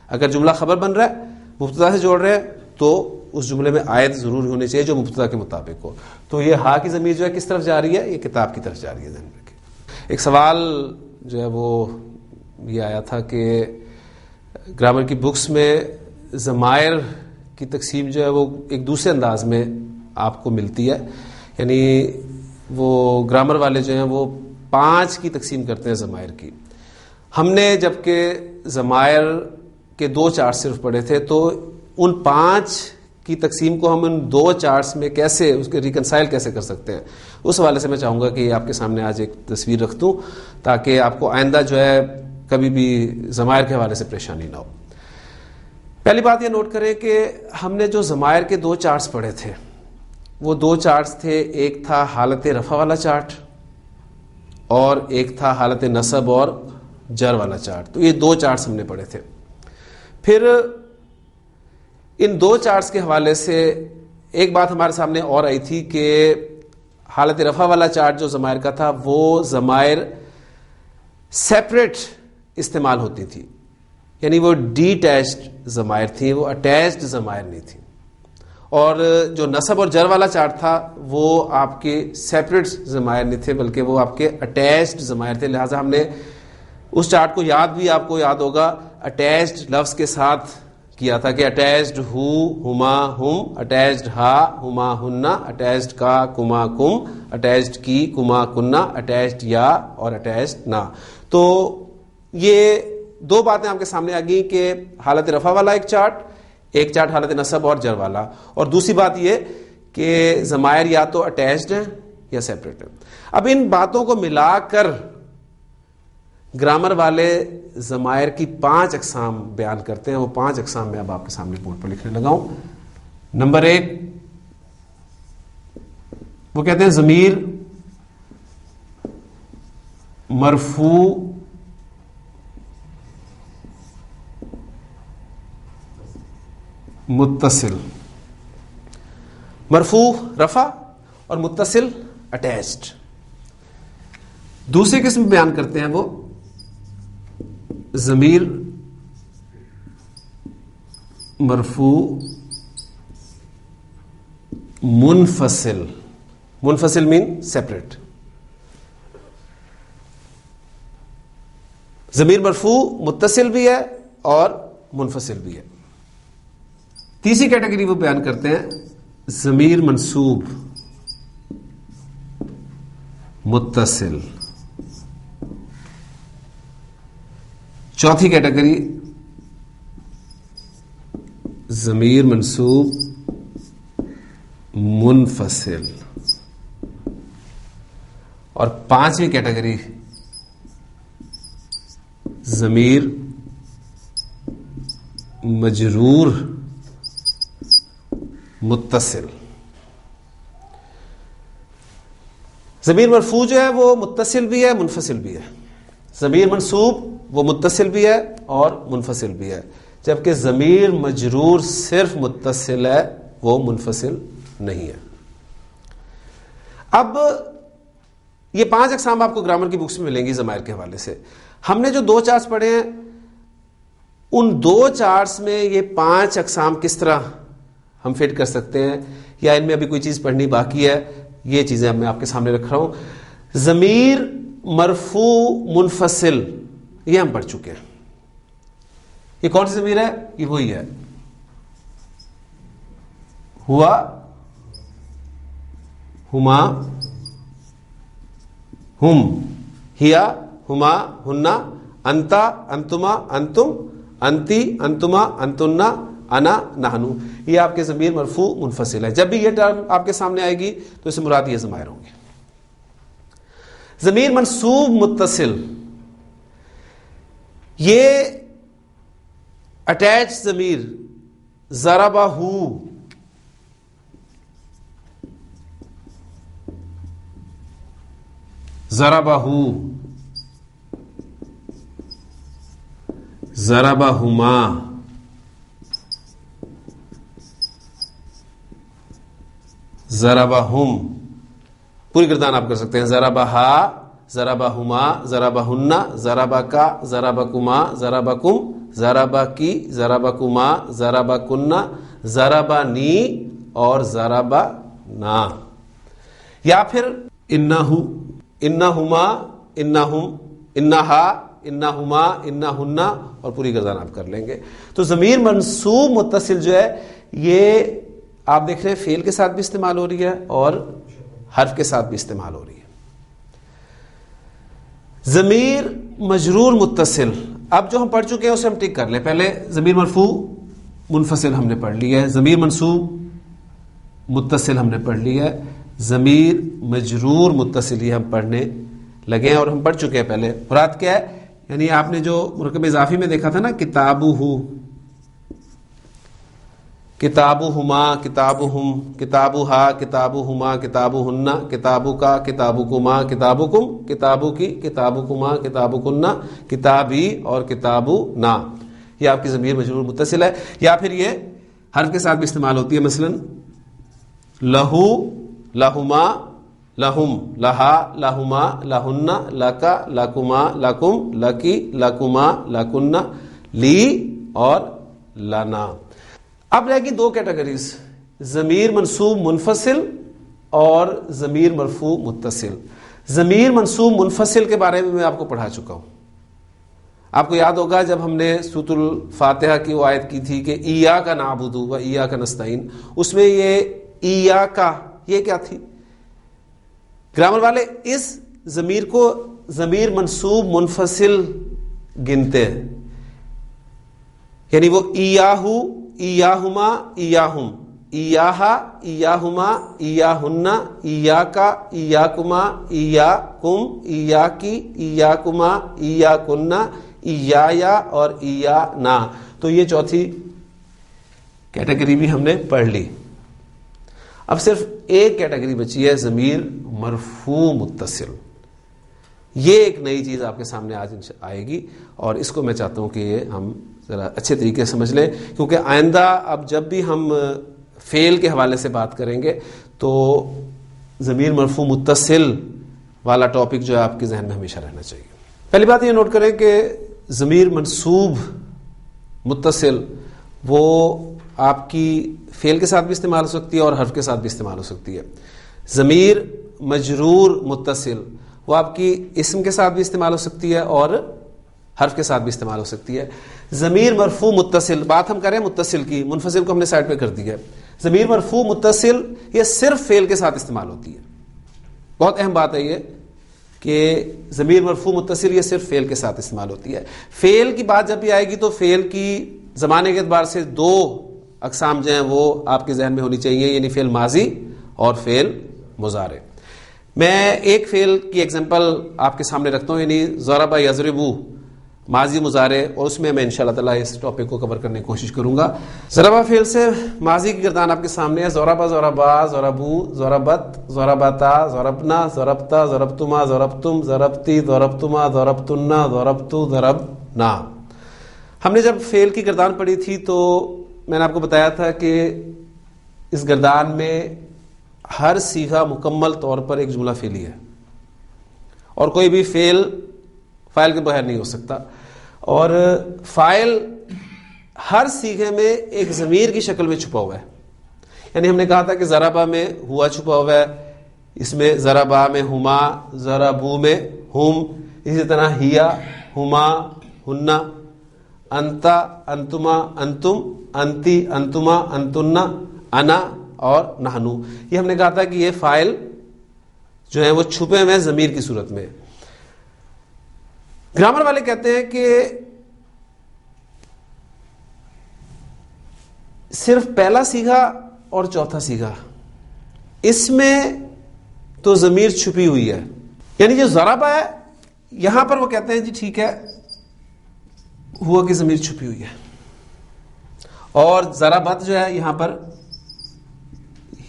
اگر جملہ خبر بن رہا ہے مبتدا سے جوڑ رہے ہیں تو اس جملے میں عائد ضرور ہونی چاہیے جو مبتدا کے مطابق ہو. تو یہ ہا کی ضمیر جو ہے کس طرف جا رہی ہے؟ یہ کتاب کی طرف جا رہی ہے. ذہن رکھیں. ایک سوال جو ہے وہ یہ آیا تھا کہ گرامر کی بکس میں ضمائر کی تقسیم جو ہے وہ ایک دوسرے انداز میں آپ کو ملتی ہے. یعنی وہ گرامر والے جو ہیں وہ 5 کی تقسیم کرتے ہیں ضمائر کی. ہم نے جبکہ ضمائر کے 2 چارٹ صرف پڑھے تھے تو ان 5 کی تقسیم کو ہم ان 2 چارٹس میں کیسے اس کے ریکنسائل کیسے کر سکتے ہیں, اس حوالے سے میں چاہوں گا کہ آپ کے سامنے آج ایک تصویر رکھ دوں تاکہ آپ کو آئندہ جو ہے کبھی بھی ضمائر کے حوالے سے پریشانی نہ ہو. پہلی بات یہ نوٹ کریں کہ ہم نے جو ضمائر کے 2 چارٹس پڑھے تھے وہ 2 چارٹس تھے. ایک تھا حالت رفع والا چارٹ اور ایک تھا حالت نصب اور جر والا چارٹ. تو یہ 2 چارٹس ہم نے پڑھے تھے. پھر ان 2 چارٹس کے حوالے سے ایک بات ہمارے سامنے اور آئی تھی کہ حالت رفع والا چارٹ جو ضمائر کا تھا وہ ضمائر سیپریٹ استعمال ہوتی تھی, یعنی وہ ڈی اٹیچڈ ضمائر تھیں, وہ اٹیچڈ ضمائر نہیں تھیں. اور جو نصب اور جر والا چارٹ تھا وہ آپ کے سیپریٹ ضمائر نہیں تھے بلکہ وہ آپ کے اٹیچڈ ضمائر تھے. لہٰذا ہم نے اس چارٹ کو بھی آپ کو یاد ہوگا اٹیچڈ لفظ کے ساتھ کیا تھا کہ اٹیچڈ ہو ہما ہم, اٹیچڈ ہا ہما ہننا, اٹیچڈ کا کما کم, اٹیچڈ کی کما کننا, اٹیچڈ یا اور اٹیچڈ نا. تو یہ 2 باتیں آپ کے سامنے آ گئی کہ حالت رفع والا ایک چارٹ حالت نصب اور جر والا, اور دوسری بات یہ کہ ضمائر یا تو اٹیچڈ ہیں یا سیپریٹ ہیں. اب ان باتوں کو ملا کر گرامر والے ضمائر کی 5 اقسام بیان کرتے ہیں. وہ 5 اقسام میں اب آپ کے سامنے بورڈ پر لکھنے لگاؤں. نمبر 1 وہ کہتے ہیں ضمیر مرفوع متصل. مرفوع رفع اور متصل اٹیچڈ. دوسری قسم بیان کرتے ہیں وہ ضمیر مرفوع منفصل. منفصل مین سیپریٹ. ضمیر مرفوع متصل بھی ہے اور منفصل بھی ہے. تیسری کیٹیگری وہ بیان کرتے ہیں ضمیر منصوب متصل. چوتھی کیٹیگری ضمیر منصوب منفصل. اور 5ویں کیٹیگری ضمیر مجرور متصل. ضمیر مرفوع جو ہے وہ متصل بھی ہے منفصل بھی ہے. ضمیر منصوب وہ متصل بھی ہے اور منفصل بھی ہے, جبکہ ضمیر مجرور صرف متصل ہے, وہ منفصل نہیں ہے. اب یہ 5 اقسام آپ کو گرامر کی بکس میں ملیں گی ضمائر کے حوالے سے. ہم نے جو 2 چارٹس پڑھے ہیں ان 2 چارٹس میں یہ 5 اقسام کس طرح ہم فٹ کر سکتے ہیں, یا ان میں ابھی کوئی چیز پڑھنی باقی ہے, یہ چیزیں میں آپ کے سامنے رکھ رہا ہوں. ضمیر مرفوع منفصل یہ ہم پڑھ چکے ہیں. یہ کون سی ضمیر ہے؟ یہ وہی ہے ہوا ہما ہم, ہیا ہما ہننا, انتا انتما انتم, انتی انتما انتنا, انا نحنو. یہ آپ کے ضمیر مرفوع منفصل ہے. جب بھی یہ ٹرم آپ کے سامنے آئے گی تو اسے مراد یہ ضمائر ہوں گے. ضمیر منصوب متصل یہ اٹیچ ضمیر ضربہ ضربہما ضربہم, پوری گردان آپ کر سکتے ہیں. ضربہا ضربہما ضربہن ضربکا ضربکما ضربکم ضربکی ضربکما ضربکن ضربنی اور ضربنا. یا پھر انہو انہما انہم انہا انہما انہن اور پوری گردان آپ کر لیں گے. تو ضمیر منصوب متصل جو ہے یہ آپ دیکھ رہے ہیں فعل کے ساتھ بھی استعمال ہو رہی ہے اور حرف کے ساتھ بھی استعمال ہو رہی ہے. ضمیر مجرور متصل اب جو ہم پڑھ چکے ہیں اسے ہم ٹک کر لیں. پہلے ضمیر مرفوع منفصل ہم نے پڑھ لی ہے, ضمیر منصوب متصل ہم نے پڑھ لی ہے, ضمیر مجرور متصل یہ ہم پڑھنے لگے ہیں اور ہم پڑھ چکے ہیں پہلے. مراد کیا ہے؟ یعنی آپ نے جو مرکب اضافی میں دیکھا تھا نا, کتابہ, کتابہما, کتابہم, کتابہا, کتابہما, کتابہن, کتابک, کتابکما, کتابکم, کتابکی, کتابکما, کتابکن, کتابی اور کتابنا. یہ آپ کی ضمیر مجرور متصل ہے. یا پھر یہ حرف کے ساتھ بھی استعمال ہوتی ہے, مثلا لہو, لہما, لہم, لہا, لہما, لہن, لکا, لکما, لکم, لکی, لکما, لکن, لی اور لنا. اب رہ گی دو کیٹیگریز, ضمیر منصوب منفصل اور ضمیر مرفوع متصل. ضمیر منصوب منفصل کے بارے میں آپ کو پڑھا چکا ہوں. آپ کو یاد ہوگا جب ہم نے سورۃ الفاتحہ کی وہ آیت کی تھی کہ ایاک نعبد و ایاک نستعین, اس میں یہ ایاک یہ کیا تھی؟ گرامر والے اس ضمیر کو ضمیر منصوب منفصل گنتے ہیں, یعنی وہ ایاہو, ایاہما, ایاہم, ایاہا, ایاہما, ایاہن, ایاکا, ایاکما, ایاکم, ایاکی, ایاکما, ایاکن, ایایا اور ایانا. تو یہ چوتھی کیٹیگری بھی ہم نے پڑھ لی. اب صرف ایک کیٹیگری بچی ہے, ضمیر مرفوع متصل. یہ ایک نئی چیز آپ کے سامنے آج آئے گی اور اس کو میں چاہتا ہوں کہ یہ ہم ذرا اچھے طریقے سے سمجھ لیں, کیونکہ آئندہ اب جب بھی ہم فعل کے حوالے سے بات کریں گے تو ضمیر مرفوع متصل والا ٹاپک جو ہے آپ کے ذہن میں ہمیشہ رہنا چاہیے. پہلی بات یہ نوٹ کریں کہ ضمیر منصوب متصل وہ آپ کی فعل کے ساتھ بھی استعمال ہو سکتی ہے اور حرف کے ساتھ بھی استعمال ہو سکتی ہے. ضمیر مجرور متصل وہ آپ کی اسم کے ساتھ بھی استعمال ہو سکتی ہے اور حرف کے ساتھ بھی استعمال ہو سکتی ہے. ضمیر مرفوع متصل, بات ہم کریں متصل کی, منفصل کو ہم نے سائڈ پہ کر دیا ہے. ضمیر مرفوع متصل یہ صرف فعل کے ساتھ استعمال ہوتی ہے. بہت اہم بات ہے یہ کہ ضمیر مرفوع متصل یہ صرف فعل کے ساتھ استعمال ہوتی ہے. فعل کی بات جب بھی آئے گی تو فعل کی زمانے کے اعتبار سے دو اقسام جو ہیں وہ آپ کے ذہن میں ہونی چاہیے, یعنی فعل ماضی اور فعل مضارع. میں ایک فعل کی ایگزامپل آپ کے سامنے رکھتا ہوں, یعنی ضرب یضربو, ماضی مضارع, اور اس میں انشاءاللہ تعالی اس ٹاپک کو کور کرنے کی کوشش کروں گا. ضربہ فعل سے ماضی کی گردان آپ کے سامنے ہے. ضربہ, ضربا, ضربو, ضربت, ضربتا, ضربنا, ضربتا, ضربتما, ضربتم, ضربتی, ضربتما, ضربتن, ضربتو, ضربنا. ہم نے جب فعل کی گردان پڑھی تھی تو میں نے آپ کو بتایا تھا کہ اس گردان میں ہر صیغہ مکمل طور پر ایک جملہ فعلی ہے اور کوئی بھی فعل فاعل کے بغیر نہیں ہو سکتا. اور فاعل ہر صیغے میں ایک ضمیر کی شکل میں چھپا ہوا ہے. یعنی ہم نے کہا تھا کہ ضربہ میں ہوا چھپا ہوا ہے, اس میں ضربہ میں ہما, ضربو میں ہم, اسی طرح ہیا, ہما, ہننا, انتا, انتما, انتم, انتی, انتما, انتن, انا اور نحنو. یہ ہم نے کہا تھا کہ یہ فاعل جو ہیں وہ چھپے ہوئے ضمیر کی صورت میں. گرامر والے کہتے ہیں کہ صرف پہلا صیغہ اور چوتھا صیغہ اس میں تو ضمیر چھپی ہوئی ہے. یعنی جو ضربہ ہے یہاں پر وہ کہتے ہیں جی ٹھیک ہے ہوا کی ضمیر چھپی ہوئی ہے, اور ضربت جو ہے یہاں پر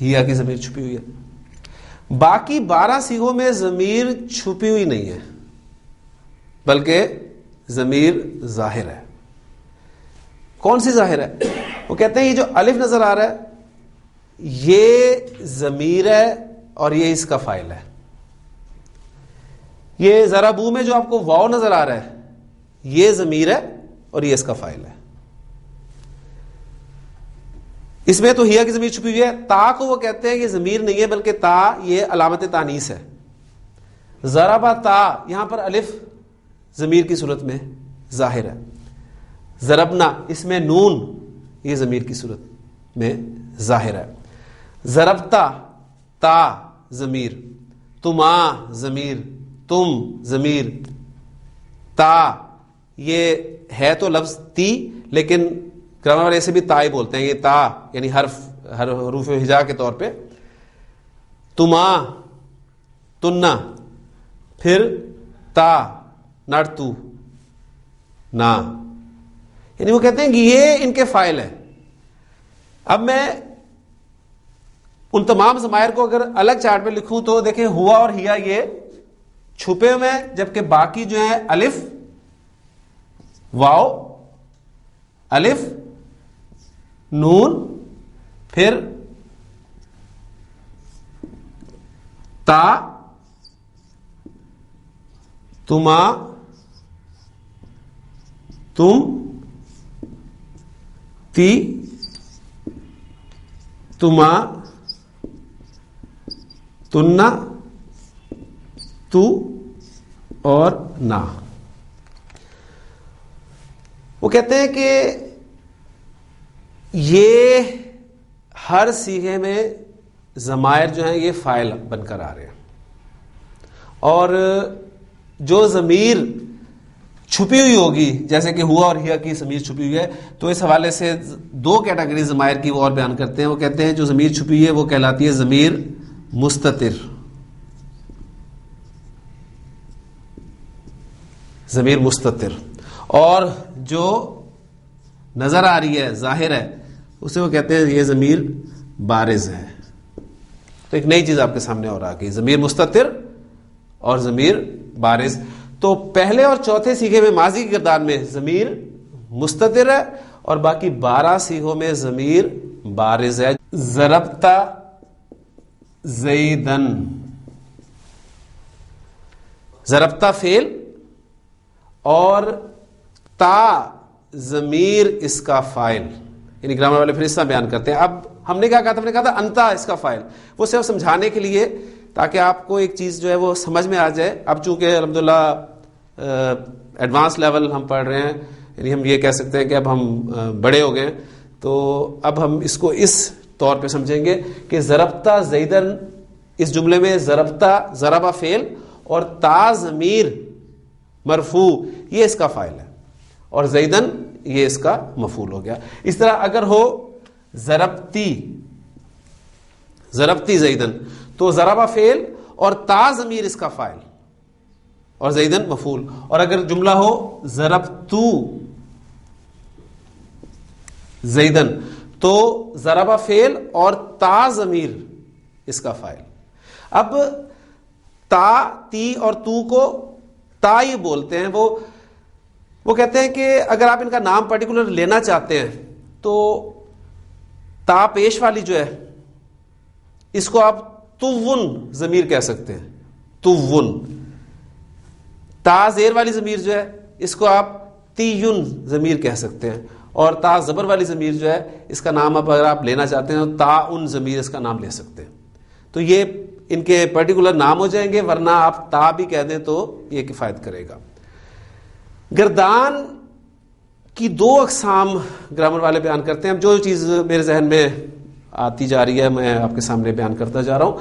ہیا کی ضمیر چھپی ہوئی ہے. باقی 12 صیغوں میں ضمیر چھپی ہوئی نہیں ہے بلکہ ضمیر ظاہر ہے. کون سی ظاہر ہے؟ وہ کہتے ہیں یہ جو الف نظر آ رہا ہے یہ ضمیر ہے اور یہ اس کا فاعل ہے. یہ ضربو میں جو آپ کو واو نظر آ رہا ہے یہ ضمیر ہے اور یہ اس کا فاعل ہے. اس میں تو ہیا کی ضمیر چھپی ہوئی ہے. تا کو وہ کہتے ہیں یہ ضمیر نہیں ہے بلکہ تا یہ علامت تانیث ہے. ضربا تا, یہاں پر الف ضمیر کی صورت میں ظاہر ہے. ضربنا اس میں نون یہ ضمیر کی صورت میں ظاہر ہے. ضربتا تا ضمیر، تما ضمیر، تم ضمیر، تا یہ ہے تو لفظ تی لیکن گرامر والے ایسے بھی تا ہی بولتے ہیں. یہ تا یعنی حروف ہجا کے طور پہ. تما تنا، پھر تا نرتو نا، یعنی وہ کہتے ہیں کہ یہ ان کے فاعل ہے. اب میں ان تمام ضمائر کو اگر الگ چارٹ میں لکھوں تو دیکھیں ہوا اور ہیا یہ چھپے ہوئے ہیں، جبکہ باقی جو ہیں الف واو الف نون پھر تا تما تم تی تما تنا تو اور نا. وہ کہتے ہیں کہ یہ ہر صیغے میں ضمائر جو ہیں یہ فاعل بن کر آ رہے ہیں، اور جو ضمیر چھپی ہوئی ہوگی جیسے کہ ہوا اور ہیا کی ضمیر چھپی ہوئی ہے تو اس حوالے سے دو کیٹیگری ضمائر کی وہ اور بیان کرتے ہیں. وہ کہتے ہیں جو ضمیر چھپی ہوئی ہے وہ کہلاتی ہے ضمیر مستتر. ضمیر مستتر. اور جو نظر آ رہی ہے ظاہر ہے اسے وہ کہتے ہیں یہ ضمیر بارز ہے. تو ایک نئی چیز آپ کے سامنے اور آ گئی، ضمیر مستتر اور ضمیر بارز. تو پہلے اور چوتھے صیغے میں ماضی کی گردان میں ضمیر مستتر ہے اور باقی 12 صیغوں میں ضمیر بارز ہے. ضربتا زیدن، ضربتا فعل اور تا ضمیر اس کا فاعل، یعنی گرامر والے پھر اس طرح بیان کرتے ہیں. اب ہم نے کیا کہا تھا؟ ہم نے کہا تھا انتا اس کا فاعل. وہ صرف سمجھانے کے لیے تاکہ آپ کو ایک چیز جو ہے وہ سمجھ میں آ جائے. اب چونکہ الحمدللہ ایڈوانس لیول ہم پڑھ رہے ہیں، یعنی ہم یہ کہہ سکتے ہیں کہ اب ہم بڑے ہو گئے، تو اب ہم اس کو اس طور پہ سمجھیں گے کہ ضربتا زیدن، اس جملے میں ضربتا ضربہ فعل اور تا ضمیر مرفوع یہ اس کا فاعل ہے اور زیدن یہ اس کا مفعول ہو گیا. اس طرح اگر ہو ضربتی ضربتی زیدن تو ضربہ فعل اور تا ضمیر اس کا فاعل اور زیدن مفعول. اور اگر جملہ ہو ضربتو زیدن تو ضربہ فعل اور تا ضمیر اس کا فاعل. اب تا تی اور تو کو تا ہی بولتے ہیں. وہ کہتے ہیں کہ اگر آپ ان کا نام پرٹیکولر لینا چاہتے ہیں تو تا پیش والی جو ہے اس کو آپ تون ضمیر کہہ سکتے ہیں، تون. تا زیر والی ضمیر جو ہے اس کو آپ تیون ضمیر کہہ سکتے ہیں، اور تا زبر والی ضمیر جو ہے اس کا نام اب اگر آپ لینا چاہتے ہیں تو تا ان ضمیر اس کا نام لے سکتے ہیں. تو یہ ان کے پرٹیکولر نام ہو جائیں گے، ورنہ آپ تا بھی کہہ دیں تو یہ کفایت کرے گا. گردان کی 2 اقسام گرامر والے بیان کرتے ہیں. اب جو چیز میرے ذہن میں آتی جا رہی ہے میں آپ کے سامنے بیان کرتا جا رہا ہوں.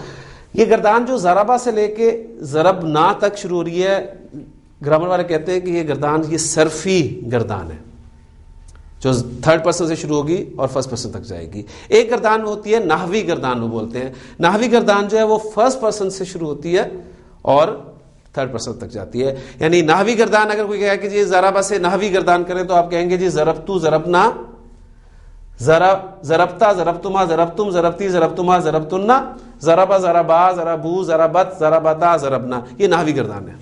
یہ گردان جو ضربہ سے لے کے ضربنا تک شروع ہو رہی ہے، گرامر والے کہتے ہیں کہ یہ گردان یہ صرفی گردان ہے جو 3rd پرسن سے شروع ہوگی اور 1st پرسن تک جائے گی. ایک گردان ہوتی ہے نحوی گردان، وہ بولتے ہیں نحوی گردان جو ہے وہ 1st پرسن سے شروع ہوتی ہے اور 3rd پرسن تک جاتی ہے. یعنی نحوی گردان اگر کوئی کہے کہ جی ضربہ سے نحوی گردان کریں تو آپ کہیں گے جی ضربتو ضربنا، ضربتا ضربتما ضربتم ضربتی ضربتما ضربتنا، ضربا ضربا ضربو ضربت ضربتا ضربنا، یہ نحوی گردان ہے.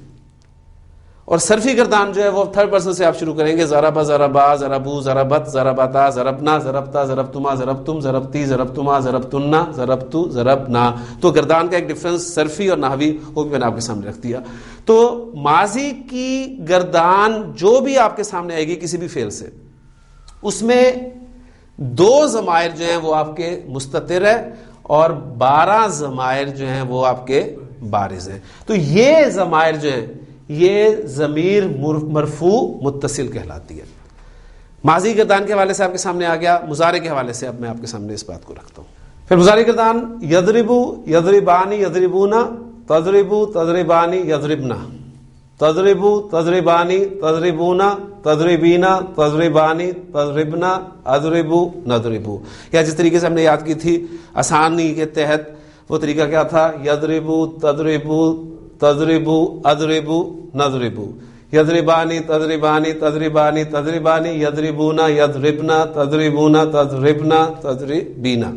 اور صرفی گردان جو ہے وہ 3rd پرسن سے آپ شروع کریں گے، ضربا ضربا ضربو ضربت ضربتا ضربنا ضربتا ضربتما ضربتم ضربتی ضربتما ضربتنا ضربتو ضربنا. تو گردان کا ایک ڈفرنس صرفی اور نحوی وہ بھی میں نے آپ کے سامنے رکھ دیا. تو ماضی کی گردان جو بھی آپ کے سامنے آئے گی کسی بھی فعل سے، اس میں 2 ضمائر جو ہیں وہ آپ کے مستتر ہے اور 12 ضمائر جو ہیں وہ آپ کے بارز ہیں. تو یہ ضمائر جو ہیں یہ ضمیر مرفوع متصل کہلاتی ہے. ماضی گردان کے حوالے سے آپ کے سامنے آ گیا. مضارع کے حوالے سے اب میں آپ کے سامنے اس بات کو رکھتا ہوں. پھر مضارع گردان یضربو یضربانی یضربونا تضربو تضربانی یضربنا تضربو تضربانی تضربونا تضربینا تضربانی تضربنا اضربو نضربو. یا جس طریقے سے ہم نے یاد کی تھی آسانی کے تحت وہ طریقہ کیا تھا؟ یضربو تضربو تضربو اضربو نضربو یضربانی تضربانی تضربانی تضربانی یضربونا یضربنا تضربونا تضربنا تضربینا.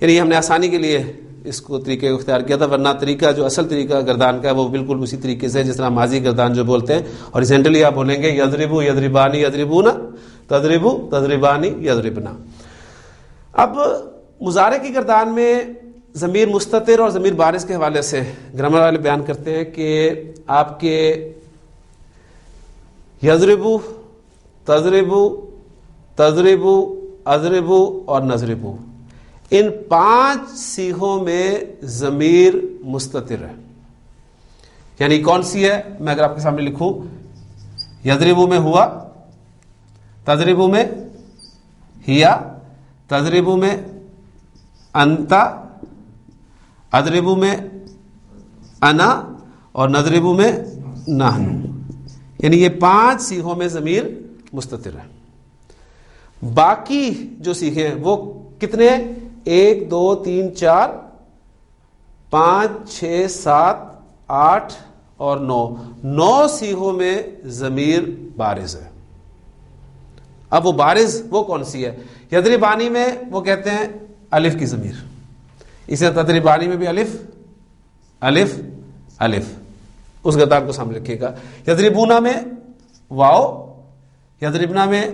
یعنی ہم نے آسانی کے لیے اس کو طریقے کو اختیار کیا تھا، ورنہ طریقہ جو اصل طریقہ گردان کا ہے وہ بالکل اسی طریقے سے جس طرح ماضی گردان جو بولتے ہیں ہاریزونٹلی آپ بولیں گے یضربو یضربانی یضربونا تضربو تضربانی یضربنا. اب مضارع کی گردان میں ضمیر مستتر اور ضمیر بارز کے حوالے سے گرامر والے بیان کرتے ہیں کہ آپ کے یضربو تضربو تضربو اضربو اور نضربو ان 5 صیغوں میں ضمیر مستتر ہے. یعنی کون سی ہے؟ میں اگر آپ کے سامنے لکھوں یضربو میں ہوا، تضربو میں ہیا، تضربو میں انتا، اضربو میں انا اور نضربو میں نحن. یعنی یہ 5 صیغوں میں ضمیر مستتر ہے. باقی جو صیغے ہیں وہ کتنے؟ 1 2 3 4 5 6 7 8 اور 9 صیغوں میں ضمیر بارز ہے. اب وہ بارز وہ کون سی ہے؟ یضربانی میں وہ کہتے ہیں الف کی ضمیر، اسے تضربانی میں بھی الف الف الف. اس گردان کو سامنے رکھیے گا. یضربونا میں واو، یضربنا میں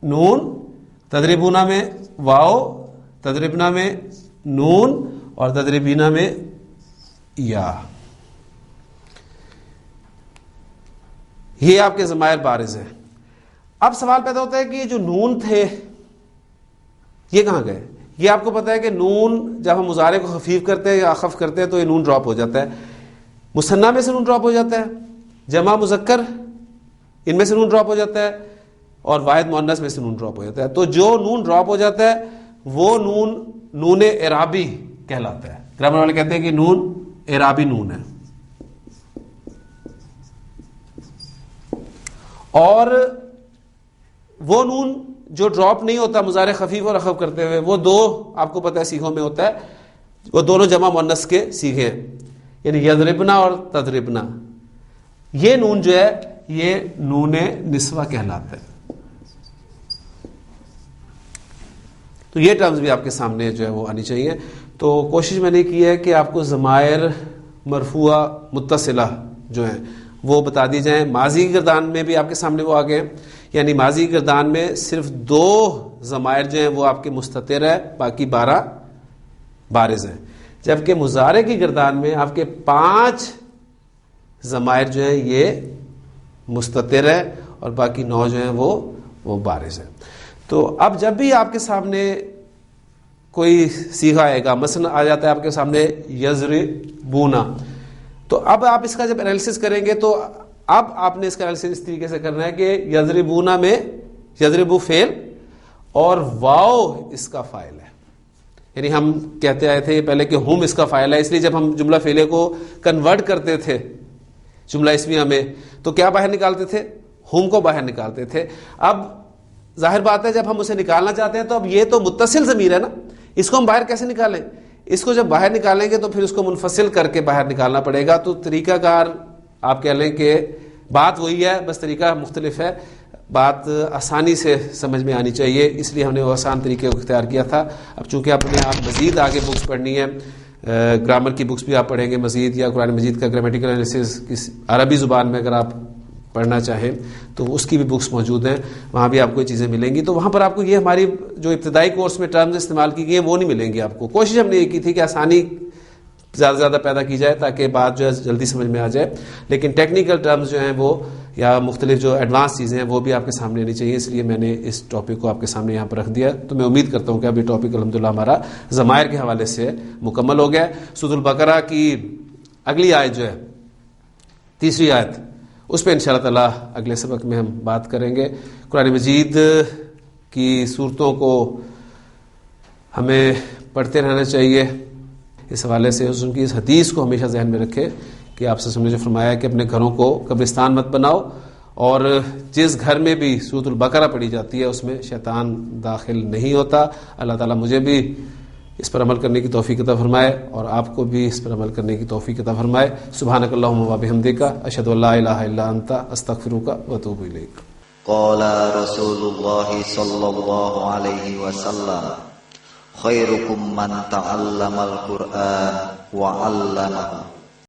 نون، تضربونا میں واو، تضربنا میں نون اور تضربینا میں یا. یہ آپ کے ضمائر بارز ہیں. اب سوال پیدا ہوتا ہے کہ یہ جو نون تھے یہ کہاں گئے؟ یہ آپ کو پتا ہے کہ نون جب ہم مضارع کو خفیف کرتے ہیں یا اخف کرتے ہیں تو یہ نون ڈراپ ہو جاتا ہے. مثنیٰ میں سے نون ڈراپ ہو جاتا ہے، جمع مذکر ان میں سے نون ڈراپ ہو جاتا ہے اور واحد مؤنث میں سے نون ڈراپ ہو جاتا ہے. تو جو نون ڈراپ ہو جاتا ہے وہ نون اعرابی کہلاتا ہے. گرامر والے کہتے ہیں کہ نون اعرابی نون ہے. اور وہ نون جو ڈراپ نہیں ہوتا مضارع خفیف اور اخف کرتے ہوئے وہ 2 آپ کو پتہ ہے صیغوں میں ہوتا ہے. وہ دونوں جمع مؤنث کے صیغے ہیں، یعنی یضربنا اور تضربنا. یہ نون جو ہے یہ نون نسوہ کہلاتا ہے. تو یہ ٹرمز بھی آپ کے سامنے جو ہے وہ آنی چاہیے. تو کوشش میں نے کی ہے کہ آپ کو ضمائر مرفوعہ متصلہ جو ہیں وہ بتا دی جائیں. ماضی گردان میں بھی آپ کے سامنے وہ آگے ہیں، یعنی ماضی گردان میں صرف 2 ضمائر جو ہیں وہ آپ کے مستتر ہے، باقی 12 بارز ہیں. جبکہ مضارع کی گردان میں آپ کے 5 ضمائر جو ہیں یہ مستتر ہے اور باقی 9 جو ہیں وہ بارز ہیں. تو اب جب بھی آپ کے سامنے کوئی صیغہ آئے گا، مثلا آ جاتا ہے آپ کے سامنے یضربونا، تو اب آپ اس کا جب انالیسس کریں گے تو اب آپ نے اس کا انالیسس اس طریقے سے کرنا ہے کہ یضربونا میں یضربو فعل اور واو اس کا فاعل ہے. یعنی ہم کہتے آئے تھے پہلے کہ ہم اس کا فاعل ہے، اس لیے جب ہم جملہ فعلیہ کو کنورٹ کرتے تھے جملہ اسمیہ میں تو کیا باہر نکالتے تھے؟ ہم کو باہر نکالتے تھے. اب ظاہر بات ہے جب ہم اسے نکالنا چاہتے ہیں تو اب یہ تو متصل ضمیر ہے نا، اس کو ہم باہر کیسے نکالیں؟ اس کو جب باہر نکالیں گے تو پھر اس کو منفصل کر کے باہر نکالنا پڑے گا. تو طریقہ کار آپ کہہ لیں کہ بات وہی ہے، بس طریقہ مختلف ہے. بات آسانی سے سمجھ میں آنی چاہیے، اس لیے ہم نے وہ آسان طریقے کو اختیار کیا تھا. اب چونکہ آپ مزید آگے بکس پڑھنی ہے، گرامر کی بکس بھی آپ پڑھیں گے مزید، یا قرآن مجید کا گرامیٹیکل انالیسس عربی زبان میں اگر آپ پڑھنا چاہیں تو اس کی بھی بکس موجود ہیں، وہاں بھی آپ کو یہ چیزیں ملیں گی. تو وہاں پر آپ کو یہ ہماری جو ابتدائی کورس میں ٹرمز استعمال کی گئی ہیں وہ نہیں ملیں گی آپ کو. کوشش ہم نے یہ کی تھی کہ آسانی زیادہ سے زیادہ پیدا کی جائے تاکہ بات جو ہے جلدی سمجھ میں آ جائے، لیکن ٹیکنیکل ٹرمز جو ہیں وہ یا مختلف جو ایڈوانس چیزیں ہیں وہ بھی آپ کے سامنے آنی چاہیے. اس لیے میں نے اس ٹاپک کو آپ کے سامنے یہاں پر رکھ دیا. تو میں امید کرتا ہوں کہ اب یہ ٹاپک الحمدللہ ہمارا ضمائر کے حوالے سے مکمل ہو گیا. سورۃ البقرہ کی اگلی آیت جو ہے 3 آیت اس پہ انشاءاللہ تعالیٰ اگلے سبق میں ہم بات کریں گے۔ قرآن مجید کی صورتوں کو ہمیں پڑھتے رہنا چاہیے۔ اس حوالے سے حضور کی اس حدیث کو ہمیشہ ذہن میں رکھے کہ آپ سے نے جو فرمایا کہ اپنے گھروں کو قبرستان مت بناؤ، اور جس گھر میں بھی سورۃ البقرہ پڑھی جاتی ہے اس میں شیطان داخل نہیں ہوتا۔ اللہ تعالیٰ مجھے بھی اس پر عمل کرنے کی توفیق عطا فرمائے اور آپ کو بھی اس پر عمل کرنے کی توفیق عطا فرمائے۔ سبحانک اللہم و بحمدک، اشہد ان لا الہ الا انت، استغفرک و اتوب الیک۔ قال رسول الله صلى الله عليه وسلم خيركم من تعلم القرآن وعلمه